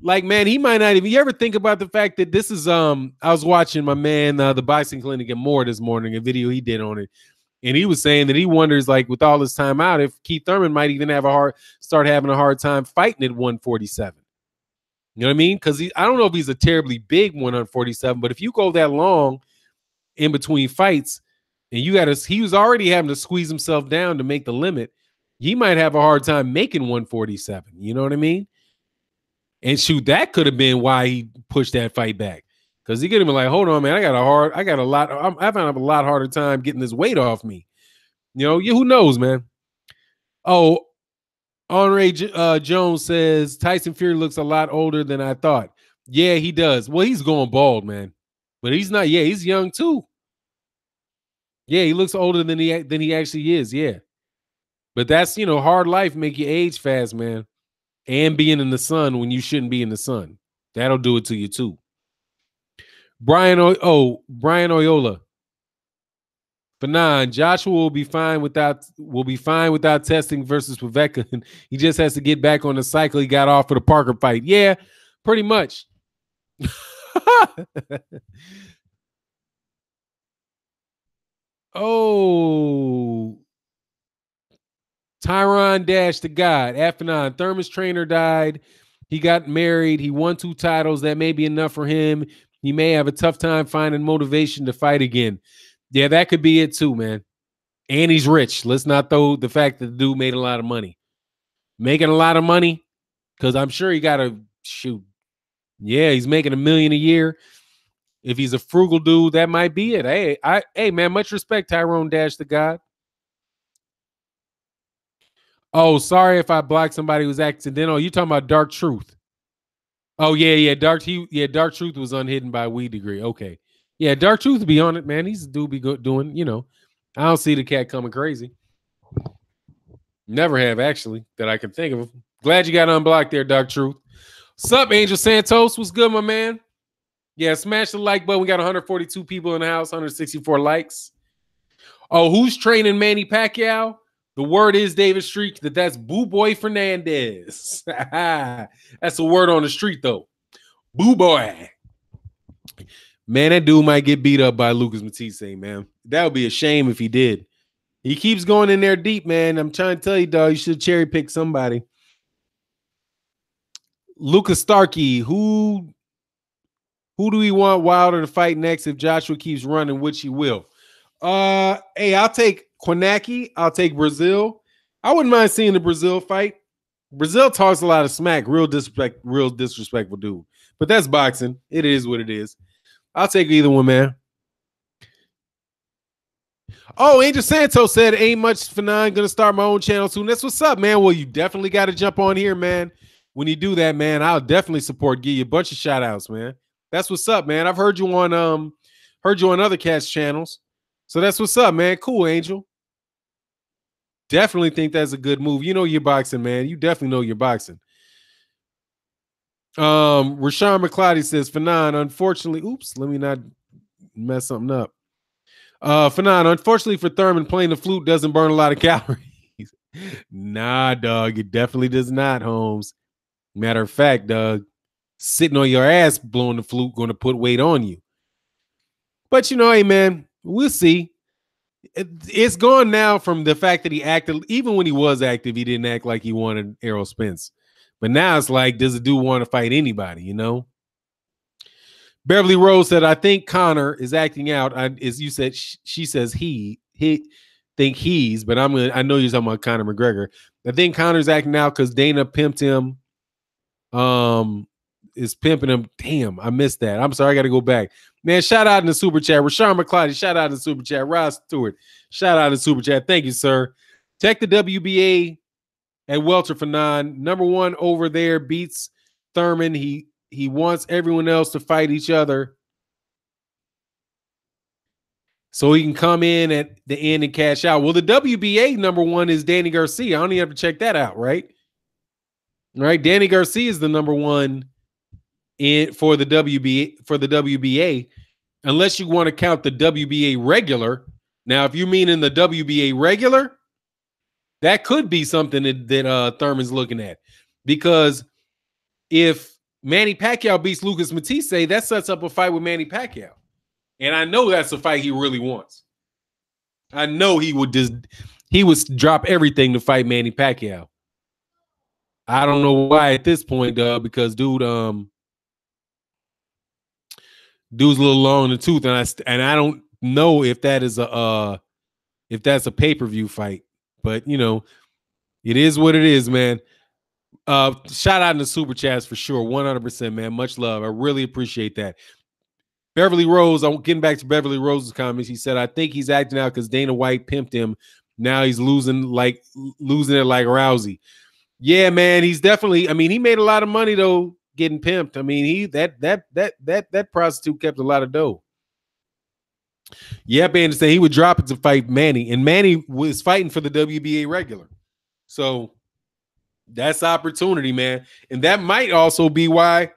Like, man, he might not even. You ever think about the fact that this is I was watching my man the Bison Clinic and More this morning, a video he did on it, and he was saying that he wonders, like, with all this time out, if Keith Thurman might even start having a hard time fighting at 147. You know what I mean? Because I don't know if he's a terribly big 147, but if you go that long in between fights, and he was already having to squeeze himself down to make the limit, he might have a hard time making 147. You know what I mean? And shoot, that could have been why he pushed that fight back. Because he could have been like, hold on, man, I'm having a lot harder time getting this weight off me. You know, who knows, man? Oh, Andre Jones says Tyson Fury looks a lot older than I thought. Yeah, he does. Well, he's going bald, man. But he's not. Yeah, he's young too. Yeah, he looks older than he actually is. Yeah. But that's, hard life make you age fast, man. And being in the sun when you shouldn't be in the sun. That'll do it to you too. Brian Oyola. Fanon, Joshua will be fine without testing versus Povetkin. He just has to get back on the cycle he got off for the Parker fight. Yeah, pretty much. Oh, Tyron Dash to God. Fanon, Thurman's trainer died. He got married. He won 2 titles. That may be enough for him. He may have a tough time finding motivation to fight again. Yeah, that could be it too, man. And he's rich. Let's not throw the fact that the dude made a lot of money. Making a lot of money, because I'm sure he got to shoot. Yeah, he's making $1 million a year. If he's a frugal dude, that might be it. Hey, man, much respect, Tyrone Dash to God. Oh, sorry if I blocked somebody who was accidental. You talking about Dark Truth? Oh yeah, Dark Truth was unhidden by Weed Degree. Okay, yeah, Dark Truth be on it, man. He's a dude be doing. I don't see the cat coming crazy. Never have, actually, that I can think of. Glad you got unblocked there, Dark Truth. What's up, Angel Santos? What's good, my man? Yeah, smash the like button. We got 142 people in the house, 164 likes. Oh, who's training Manny Pacquiao? The word is, David Streak, that's Boo Boy Fernandez. That's a word on the street, though. Boo Boy. Man, that dude might get beat up by Lucas Matisse, man. That would be a shame if he did. He keeps going in there deep, man. I'm trying to tell you, dog, you should cherry pick somebody. Lucas Starkey, who do we want Wilder to fight next if Joshua keeps running, which he will? Hey, I'll take Kwanaki. I'll take Brazil. I wouldn't mind seeing the Brazil fight. Brazil talks a lot of smack. Real disrespectful dude. But that's boxing. It is what it is. I'll take either one, man. Oh, Angel Santos said, ain't much Fanon gonna start my own channel soon. That's what's up, man. Well, you definitely got to jump on here, man. When you do that, man, I'll definitely support. Give you a bunch of shout outs, man. That's what's up, man. I've heard you on other cats channels. So that's what's up, man. Cool, Angel. Definitely think that's a good move. You know you're boxing, man. You definitely know you're boxing. Rashawn McCloudy says, Fanon, unfortunately, oops, let me not mess something up. Fanon, unfortunately for Thurman, playing the flute doesn't burn a lot of calories. Nah, dog, it definitely does not, Holmes. Matter of fact, Doug, sitting on your ass blowing the flute going to put weight on you. But hey, man, we'll see. It's gone now from the fact that he acted. Even when he was active, he didn't act like he wanted Errol Spence. But now it's like, does the dude want to fight anybody? Beverly Rose said, "I think Conor is acting out." As you said, she says he think he's, but I know you're talking about Conor McGregor. I think Conor's acting out because Dana pimped him. Is pimping him. Damn, I missed that. I'm sorry, I got to go back. Man, shout out in the super chat. Rashard McCloud, shout out in the super chat. Ross Stewart, shout out in the super chat. Thank you, sir. Check the WBA at welter for #1. Over there beats Thurman. He wants everyone else to fight each other so he can come in at the end and cash out. Well, the WBA #1 is Danny Garcia. I don't even have to check that out, right? Right, Danny Garcia is the #1 for the WBA, unless you want to count the WBA regular. Now, if you mean in the WBA regular, that could be something that Thurman's looking at, because if Manny Pacquiao beats Lucas Matisse, that sets up a fight with Manny Pacquiao, and I know that's a fight he really wants. I know he would drop everything to fight Manny Pacquiao. I don't know why at this point, because dude's a little long in the tooth, and I don't know if that is that's a pay-per-view fight, but it is what it is, man. Shout out in the super chats for sure, 100%, man. Much love. I really appreciate that. Beverly Rose, I'm getting back to Beverly Rose's comments. He said, "I think he's acting out because Dana White pimped him. Now he's losing it like Rousey." Yeah, man, he's definitely. I mean, he made a lot of money though getting pimped. I mean, that prostitute kept a lot of dough. Yeah, man, say he would drop it to fight Manny, and Manny was fighting for the WBA regular. So that's opportunity, man, and that might also be why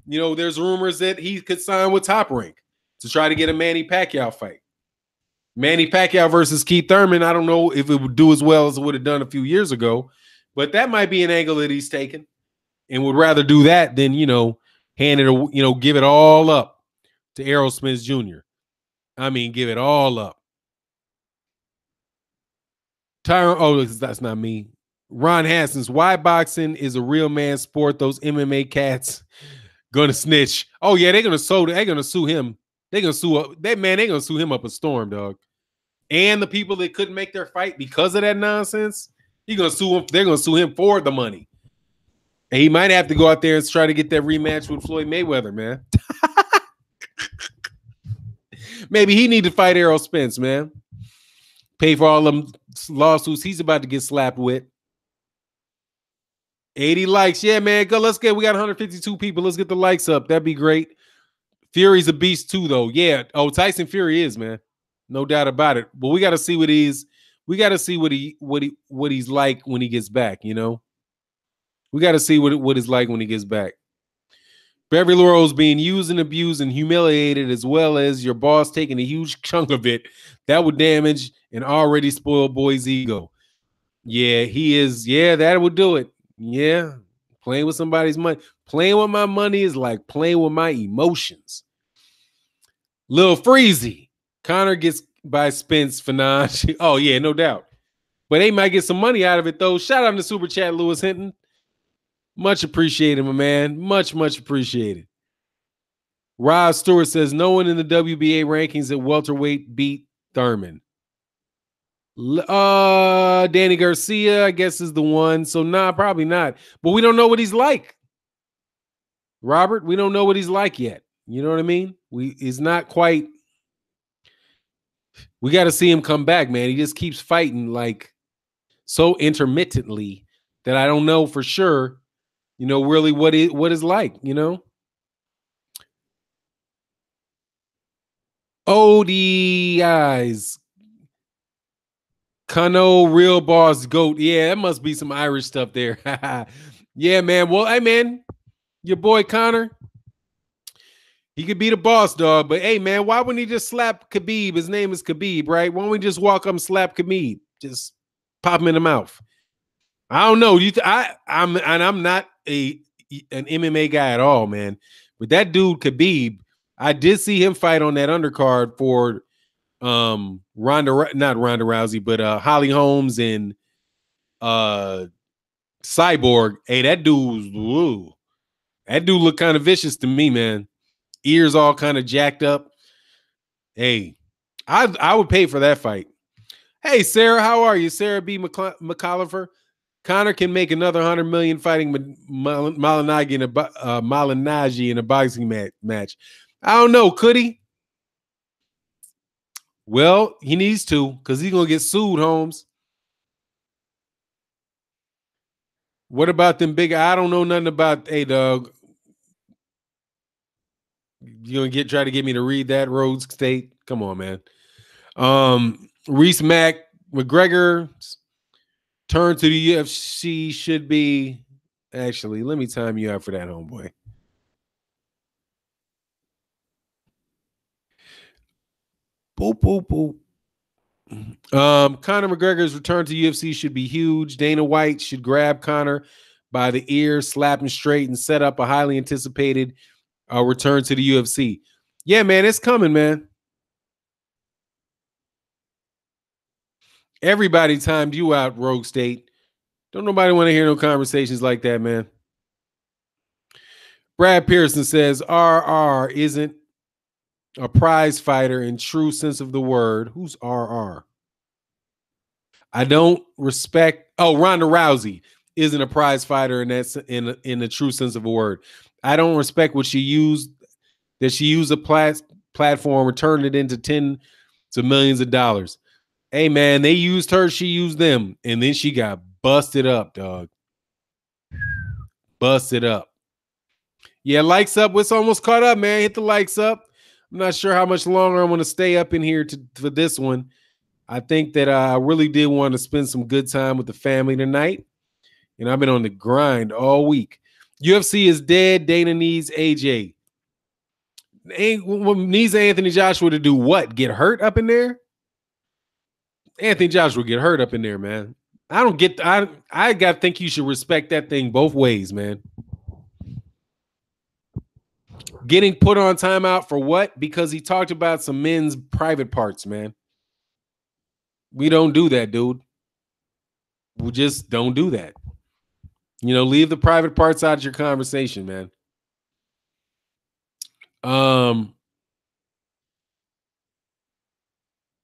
there's rumors that he could sign with Top Rank to try to get a Manny Pacquiao fight. Manny Pacquiao versus Keith Thurman. I don't know if it would do as well as it would have done a few years ago. But that might be an angle that he's taken, and would rather do that than hand it, give it all up to Errol Spence Jr. I mean, give it all up. Tyron, oh, that's not me. Ron Hassens, why boxing is a real man sport? Those MMA cats gonna snitch. Oh yeah, they're gonna sue him. They're gonna sue that man. They're gonna sue him up a storm, dog. And the people that couldn't make their fight because of that nonsense. He's gonna sue him. They're gonna sue him for the money, and he might have to go out there and try to get that rematch with Floyd Mayweather, man. Maybe he need to fight Errol Spence, man. Pay for all them lawsuits he's about to get slapped with. 80 likes, yeah, man. Go, let's get. We got 152 people. Let's get the likes up. That'd be great. Fury's a beast too, though. Yeah. Oh, Tyson Fury is, man. No doubt about it. But we got to see what he's. We got to see what he's like when he gets back, We got to see what he's like when he gets back. Beverly Rose being used and abused and humiliated, as well as your boss taking a huge chunk of it, that would damage an already spoiled boy's ego. Yeah, he is. Yeah, that would do it. Yeah, playing with somebody's money. Playing with my money is like playing with my emotions. Lil Freezy. Conor gets by Spence Fanon. Oh, yeah, no doubt. But they might get some money out of it, though. Shout out to the super chat, Lewis Hinton. Much appreciated, my man. Much, much appreciated. Rob Stewart says, no one in the WBA rankings at welterweight beat Thurman. Danny Garcia, I guess, is the one. So, nah, probably not. But we don't know what he's like. Robert, we don't know what he's like yet. You know what I mean? He's not quite. We got to see him come back, man. He just keeps fighting like so intermittently that I don't know for sure, really what is like, ODIs. Cano, real boss, GOAT. Yeah, that must be some Irish stuff there. Yeah, man. Well, hey, man, your boy Conor, He could be the boss, dog. But hey, man, why wouldn't he just slap Khabib? His name is Khabib, right? Why don't we just walk up and slap Khabib? Just pop him in the mouth. I don't know. I'm not an MMA guy at all, man. But that dude Khabib, I did see him fight on that undercard for not Ronda Rousey, but Holly Holmes and Cyborg. Hey, that dude looked kind of vicious to me, man. Ears all kind of jacked up. Hey, I would pay for that fight. Hey, Sarah, how are you? Sarah B. McColliver. Conor can make another 100 million fighting Malignaggi in a boxing match. I don't know. Could he? Well, he needs to because he's going to get sued, Holmes. What about them big? I don't know nothing about. Hey, dog. You going to try to get me to read that, Rhodes State? Come on, man. Reese McGregor's turn to the UFC should be. Actually, let me time you out for that, homeboy. Boop, boop, boop. Conor McGregor's return to UFC should be huge. Dana White should grab Conor by the ear, slap him straight, and set up a highly anticipated return to the UFC. Yeah, man, it's coming, man. Everybody timed you out, Rogue State. Don't nobody want to hear no conversations like that, man. Brad Pearson says RR isn't a prize fighter in true sense of the word. Who's RR? I don't respect. Oh, Ronda Rousey isn't a prize fighter in the true sense of a word. I don't respect what she used. That she used a platform and turned it into tens of millions of dollars. Hey, man, they used her. She used them, and then she got busted up, dog. Busted up. Yeah, likes up. It's almost caught up, man. Hit the likes up. I'm not sure how much longer I'm going to stay up in here for this one. I think that I really did want to spend some good time with the family tonight. And I've been on the grind all week. UFC is dead. Dana needs AJ. Needs Anthony Joshua to do what? Get hurt up in there? Anthony Joshua get hurt up in there, man. I got to think you should respect that thing both ways, man. Getting put on timeout for what? Because he talked about some men's private parts, man. We don't do that, dude. We just don't do that. Leave the private parts out of your conversation, man.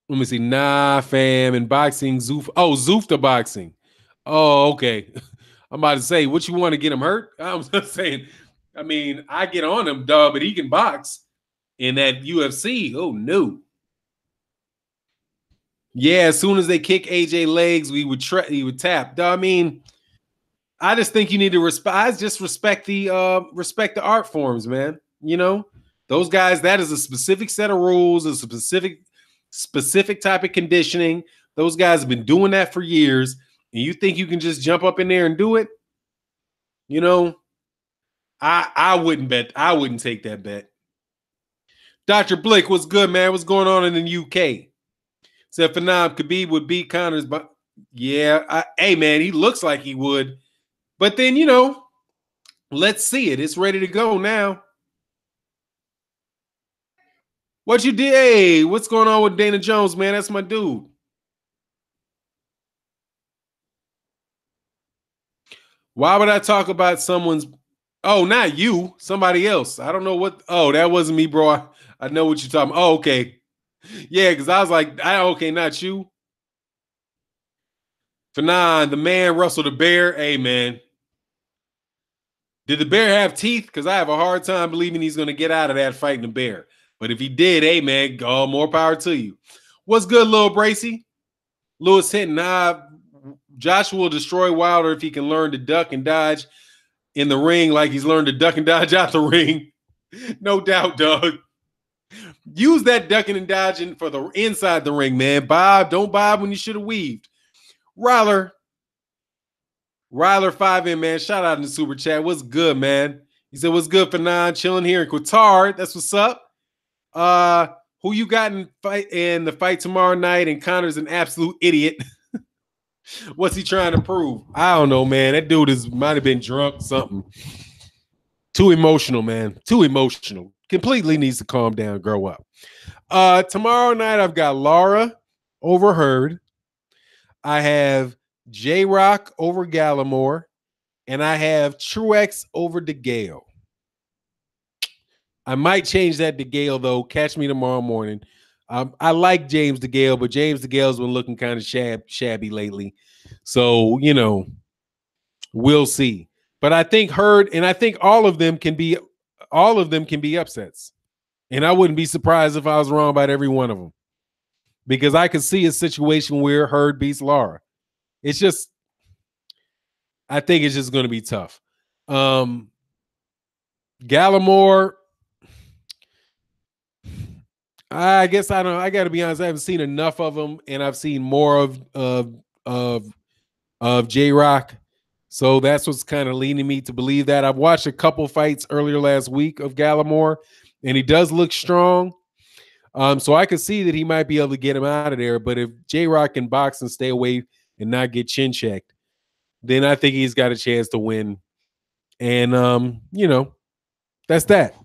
Let me see. Nah, fam. In boxing, Zufta boxing. Oh, okay. I'm about to say, what you want to get him hurt? I'm just saying. I mean, I get on him, dog, but he can box. In that UFC, oh no. Yeah, as soon as they kick AJ legs, he would tap. I mean, I just think you need to respect. I just respect the art forms, man. Those guys. That is a specific set of rules, a specific type of conditioning. Those guys have been doing that for years, and you think you can just jump up in there and do it? I wouldn't bet. I wouldn't take that bet. Dr. Blick, what's good, man? What's going on in the UK? Said Fanab Khabib would beat Conor's, but yeah, hey man, he looks like he would. But then let's see it. It's ready to go now. What you did? Hey, what's going on with Dana Jones, man? That's my dude. Why would I talk about someone's? Oh, not you, somebody else. I don't know what. Oh, that wasn't me, bro. I know what you're talking about. Oh, okay. Yeah, because I was like, okay, not you. Fanon, the man, Russell the Bear. Hey, man. Did the bear have teeth? Because I have a hard time believing he's going to get out of that fighting the bear. But if he did, hey, man, more power to you. What's good, Lil Bracy? Lewis Hinton. Joshua will destroy Wilder if he can learn to duck and dodge in the ring like he's learned to duck and dodge out the ring. No doubt, dog. Use that ducking and dodging for the inside the ring, man. Don't bob when you should have weaved. Ryler 5M, man. Shout out in the super chat. What's good, man? He said, "What's good, Fanon? Chilling here in Qatar. That's what's up. Who you got in the fight tomorrow night? And Conor's an absolute idiot. What's he trying to prove? I don't know, man. That dude might have been drunk, something. Too emotional, man. Too emotional. Completely needs to calm down, grow up. Tomorrow night, I've got Lara over Hurd. I have J-Rock over Gallimore. And I have Truex over DeGale. I might change that DeGale, though. Catch me tomorrow morning. I like James DeGale, but James DeGale's been looking kind of shabby lately. So, we'll see. But I think Hurd, and I think all of them can be upsets. And I wouldn't be surprised if I was wrong about every one of them. Because I could see a situation where Hurd beats Lara. It's just, I think it's just going to be tough. Gallimore, I guess I don't. I got to be honest. I haven't seen enough of him, and I've seen more of J-Rock. So that's what's kind of leading me to believe that. I've watched a couple fights earlier last week of Gallimore, and he does look strong. So I could see that he might be able to get him out of there. But if J-Rock can box and stay away and not get chin checked, then I think he's got a chance to win. And, that's that.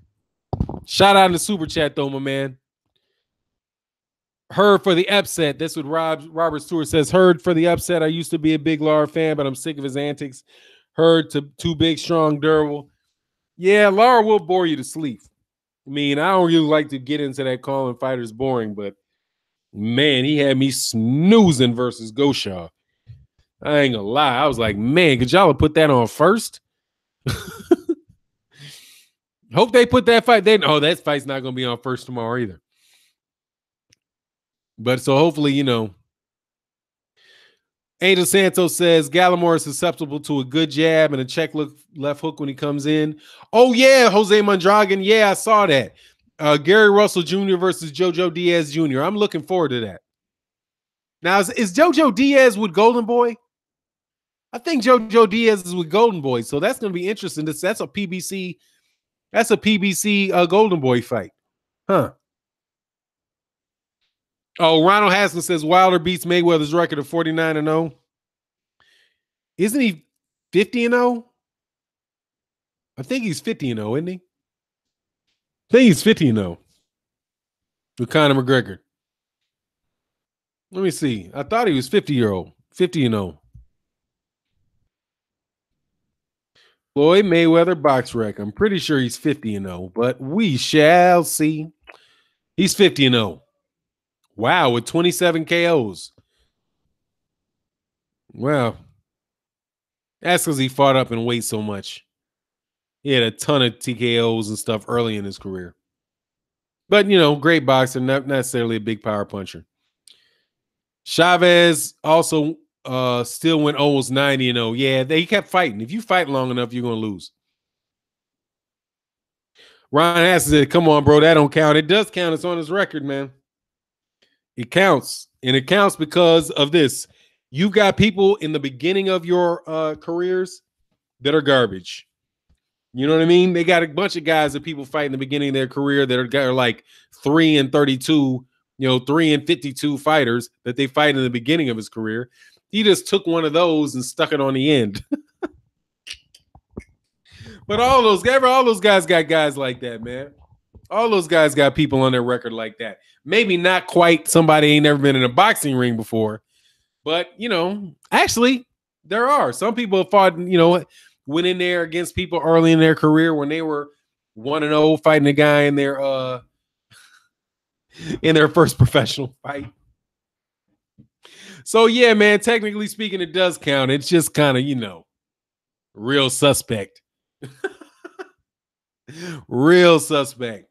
Shout out in the super chat, though, my man. Hurd for the upset. That's what Robert Stewart says. Hurd for the upset. I used to be a big Lara fan, but I'm sick of his antics. Hurd too big, strong, durable. Yeah, Lara will bore you to sleep. I mean, I don't really like to get into that calling fighters boring, but man, he had me snoozing versus Goshaw. I ain't gonna lie. I was like, man, could y'all have put that on first? Hope they put that fight. That fight's not gonna be on first tomorrow either. But so hopefully, Angel Santos says Gallimore is susceptible to a good jab and a check left hook when he comes in. Oh, yeah, Jose Mondragon. Yeah, I saw that. Gary Russell Jr. versus Jojo Diaz Jr. I'm looking forward to that. Now, is Jojo Diaz with Golden Boy? I think Jojo Diaz is with Golden Boy, so that's going to be interesting. That's a PBC. That's a PBC Golden Boy fight. Huh. Oh, Ronald Haskins says Wilder beats Mayweather's record of 49-0. Isn't he 50-0? I think he's 50-0, isn't he? I think he's 50-0 with Conor McGregor. Let me see. I thought he was 50-0. Floyd Mayweather box rec. I'm pretty sure he's 50-0, but we shall see. He's 50-0. Wow, with 27 KOs. Wow. That's because he fought up in weight so much. He had a ton of TKOs and stuff early in his career. But, great boxer, not necessarily a big power puncher. Chavez also still went almost 90-0. Yeah, he kept fighting. If you fight long enough, you're going to lose. Ryan Hass said, come on, bro, that don't count. It does count. It's on his record, man. It counts. And it counts because of this. You've got people in the beginning of your careers that are garbage. You know what I mean? They got a bunch of guys that people fight in the beginning of their career that are like 3-32, 3-52 fighters that they fight in the beginning of his career. He just took one of those and stuck it on the end. But all those guys got guys like that, man. All those guys got people on their record like that. Maybe not quite somebody ain't never been in a boxing ring before. But, actually, there are. Some people have fought, went in there against people early in their career when they were 1-0 fighting a guy in their first professional fight. So, yeah, man, technically speaking, it does count. It's just kind of, real suspect. Real suspect.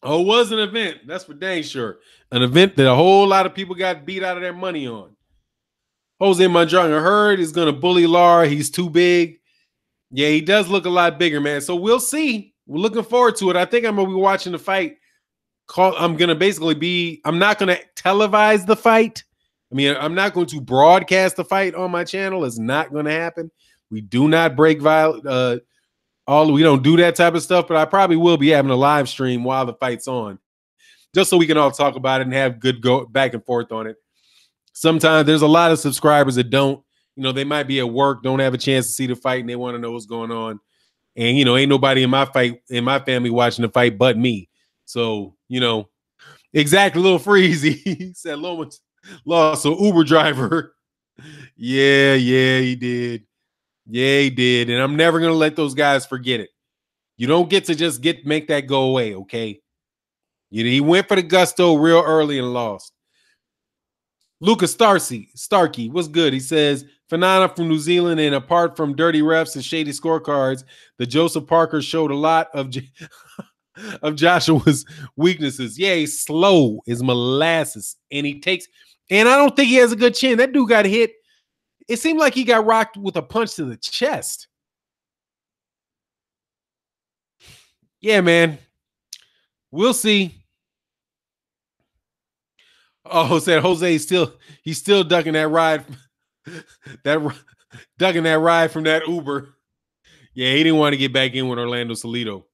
Oh, it was an event. That's for dang sure. An event that a whole lot of people got beat out of their money on. Jose Mondragon Hurd is going to bully Lara. He's too big. Yeah, he does look a lot bigger, man. So we'll see. We're looking forward to it. I think I'm going to be watching the fight. I'm not going to televise the fight. I mean, I'm not going to broadcast the fight on my channel. It's not going to happen. We do not break We don't do that type of stuff, but I probably will be having a live stream while the fight's on, just so we can all talk about it and have good go back and forth on it. Sometimes there's a lot of subscribers that don't, they might be at work, don't have a chance to see the fight, and they want to know what's going on. And ain't nobody in my family watching the fight but me. So, exactly, little Freezy. He said Lomas lost an Uber driver. Yeah, he did. Yeah, he did. And I'm never gonna let those guys forget it. You don't get to just make that go away, okay? He went for the gusto real early and lost. Lucas Starkey, what's good? He says, Phenomena from New Zealand, and apart from dirty refs and shady scorecards, the Joseph Parker showed a lot of of Joshua's weaknesses. Yeah, he's slow as molasses, and and I don't think he has a good chin. That dude got hit. It seemed like he got rocked with a punch to the chest. Yeah, man. We'll see. Oh, said Jose he's still ducking that ride. Ducking that ride from that Uber. Yeah, he didn't want to get back in with Orlando Salido.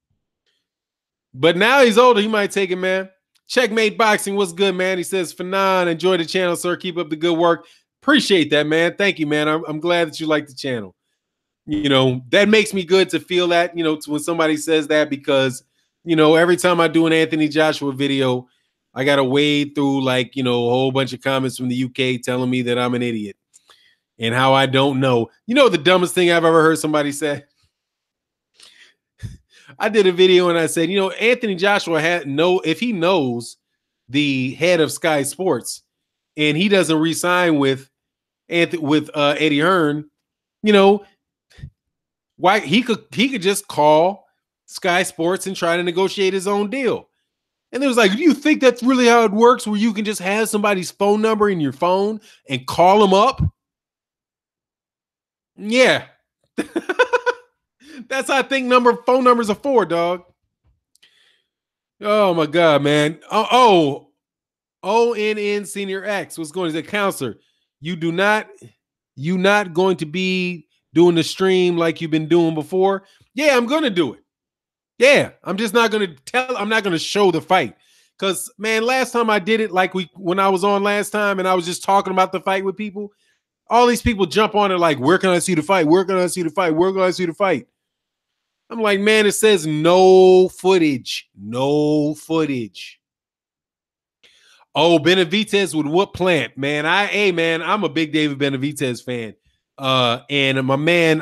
But now he's older. He might take it, man. Checkmate Boxing, what's good, man? He says, Fanon, enjoy the channel, sir. Keep up the good work. Appreciate that, man. Thank you, man. I'm glad that you like the channel. That makes me good to feel that, when somebody says that, because, every time I do an Anthony Joshua video, I got to wade through a whole bunch of comments from the UK telling me that I'm an idiot and how I don't know. The dumbest thing I've ever heard somebody say? I did a video and I said, Anthony Joshua if he knows the head of Sky Sports and he doesn't re-sign with Eddie Hearn, why he could just call Sky Sports and try to negotiate his own deal. And it was like, do you think that's really how it works, where you can just have somebody's phone number in your phone and call them up? Yeah. That's how I think phone numbers are for, dog. Oh my God, man. ONN Senior X. What's going on? Is a counselor? You not going to be doing the stream like you've been doing before? Yeah, I'm gonna do it. Yeah, I'm just not gonna I'm not gonna show the fight. Because, man, last time I did it, when I was on last time and I was just talking about the fight with people, all these people jump on it like, where can I see the fight? Where can I see the fight? Where can I see the fight? I'm like, man, it says no footage. No footage. Oh, Benavidez with what plant? Man, I'm a big David Benavidez fan. And my man,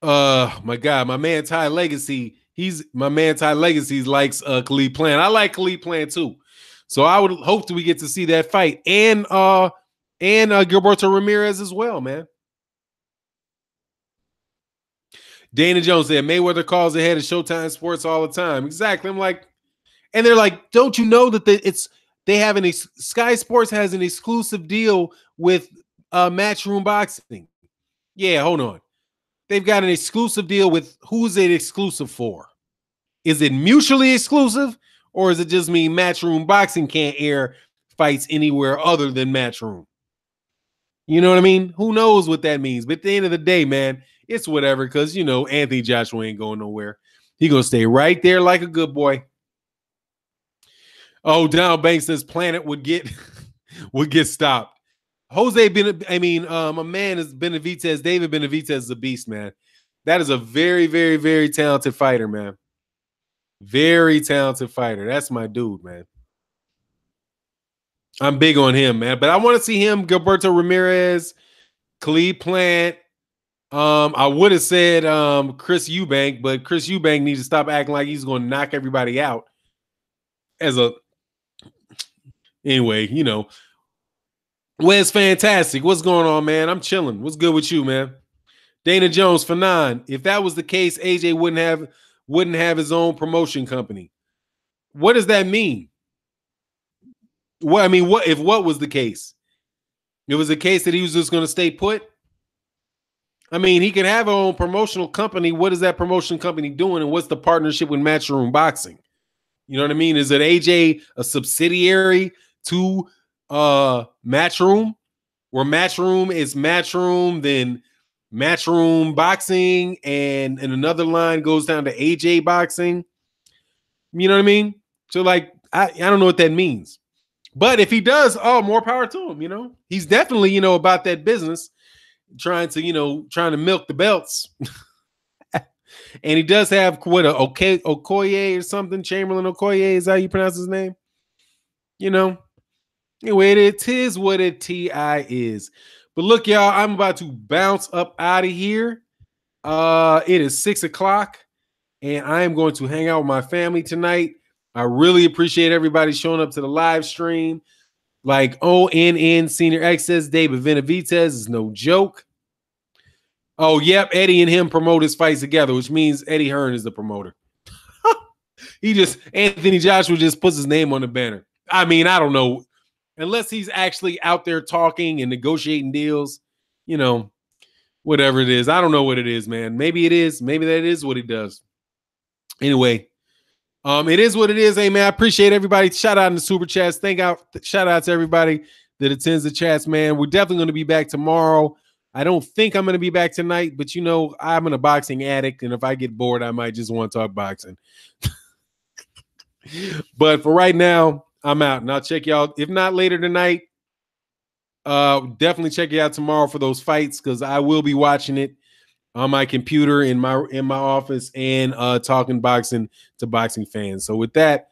my God, my man Ty Legacy, likes Khalid Plant. I like Khalid Plant too. So I would hope that we get to see that fight. And Gilberto Ramirez as well, man. Dana Jones said Mayweather calls ahead of Showtime Sports all the time. Exactly. I'm like, and they're like, don't you know that Sky Sports has an exclusive deal with Matchroom Boxing? Yeah, hold on. They've got an exclusive deal with, who's it exclusive for? Is it mutually exclusive, or is it just mean Matchroom Boxing can't air fights anywhere other than Matchroom? You know what I mean? Who knows what that means? But at the end of the day, man, it's whatever, because, Anthony Joshua ain't going nowhere. He going to stay right there like a good boy. Oh, Donald Banks says Planet would get stopped. My man is Benavidez. David Benavidez is a beast, man. That is a very, very, very talented fighter, man. Very talented fighter. That's my dude, man. I'm big on him, man. But I want to see him, Gilberto Ramirez, Khalid Plant. I would have said Chris Eubank, but Chris Eubank needs to stop acting like he's going to knock everybody out. Anyway, Wes Fantastic. What's going on, man? I'm chilling. What's good with you, man? Dana Jones, Fanon. If that was the case, AJ wouldn't have his own promotion company. What does that mean? What was the case? It was a case that he was just going to stay put. I mean, he could have his own promotional company. What is that promotion company doing, and what's the partnership with Matchroom Boxing? You know what I mean? Is it AJ a subsidiary to Matchroom, where Matchroom is Matchroom, then Matchroom Boxing, and another line goes down to AJ Boxing. You know what I mean? So like, I don't know what that means. But if he does, oh, more power to him, you know? He's definitely, you know, about that business, trying to milk the belts. And he does have what, Okoye or something, Chamberlain Okoye, is how you pronounce his name? You know? Anyway, it is what it TI is. But look, y'all, I'm about to bounce up out of here. It is 6 o'clock, and I am going to hang out with my family tonight. I really appreciate everybody showing up to the live stream. Like ONN Senior X says, David Benavidez is no joke. Oh, yep, Eddie and him promote his fights together, which means Eddie Hearn is the promoter. Anthony Joshua just puts his name on the banner. I mean, I don't know. Unless he's actually out there talking and negotiating deals, you know, whatever it is. I don't know what it is, man. Maybe it is. Maybe that is what he does. Anyway, it is what it is. Hey, man, I appreciate everybody. Shout out in the super chats. Shout out to everybody that attends the chats, man. We're definitely going to be back tomorrow. I don't think I'm going to be back tonight, but you know, I'm a boxing addict, and if I get bored, I might just want to talk boxing. But for right now, I'm out, and I'll check y'all. If not later tonight, definitely check you out tomorrow for those fights, because I will be watching it on my computer in my office and talking boxing to boxing fans. So with that,